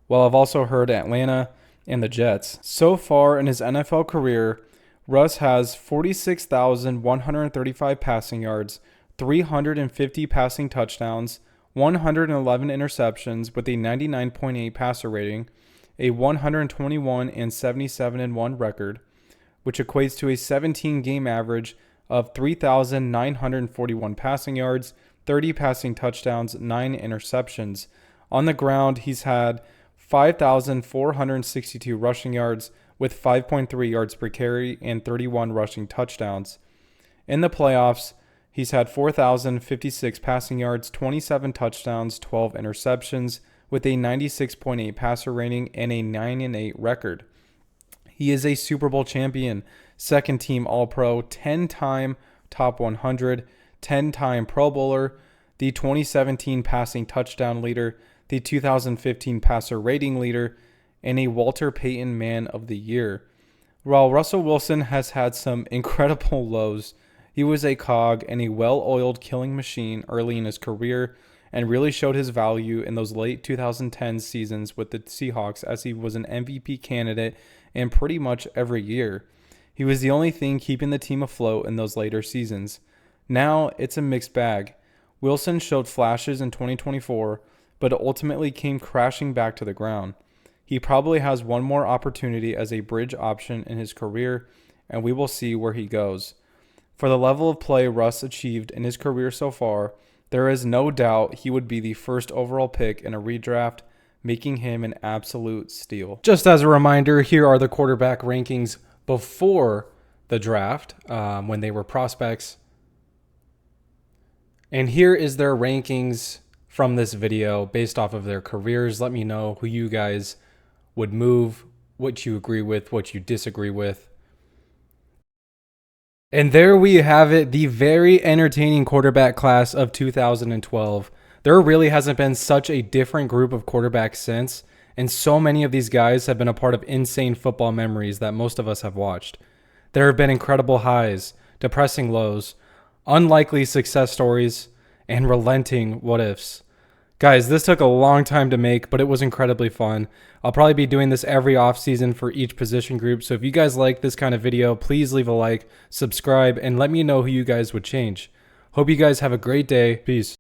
while I've also heard Atlanta and the Jets. So far in his NFL career, Russ has 46,135 passing yards, 350 passing touchdowns, 111 interceptions with a 99.8 passer rating, a 121-77-1 record, which equates to a 17-game average of 3,941 passing yards, 30 passing touchdowns, 9 interceptions. On the ground, he's had 5,462 rushing yards with 5.3 yards per carry and 31 rushing touchdowns. In the playoffs, he's had 4,056 passing yards, 27 touchdowns, 12 interceptions with a 96.8 passer rating and a 9-8 record. He is a Super Bowl champion, second-team All-Pro, 10-time Top 100, 10-time Pro Bowler, the 2017 passing touchdown leader, the 2015 passer rating leader, and a Walter Payton Man of the Year. While Russell Wilson has had some incredible lows, he was a cog and a well-oiled killing machine early in his career and really showed his value in those late 2010 seasons with the Seahawks, as he was an MVP candidate in pretty much every year. He was the only thing keeping the team afloat in those later seasons. Now it's a mixed bag. Wilson showed flashes in 2024, but ultimately came crashing back to the ground. He probably has one more opportunity as a bridge option in his career, and we will see where he goes. For the level of play Russ achieved in his career so far, there is no doubt he would be the first overall pick in a redraft, making him an absolute steal. Just as a reminder, here are the quarterback rankings before the draft, when they were prospects. And here is their rankings from this video based off of their careers. Let me know who you guys would move, what you agree with, what you disagree with. And there we have it, the very entertaining quarterback class of 2012. There really hasn't been such a different group of quarterbacks since, and so many of these guys have been a part of insane football memories that most of us have watched. There have been incredible highs, depressing lows, unlikely success stories, and relenting what ifs. Guys, this took a long time to make, but it was incredibly fun. I'll probably be doing this every offseason for each position group, so if you guys like this kind of video, please leave a like, subscribe, and let me know who you guys would change. Hope you guys have a great day. Peace.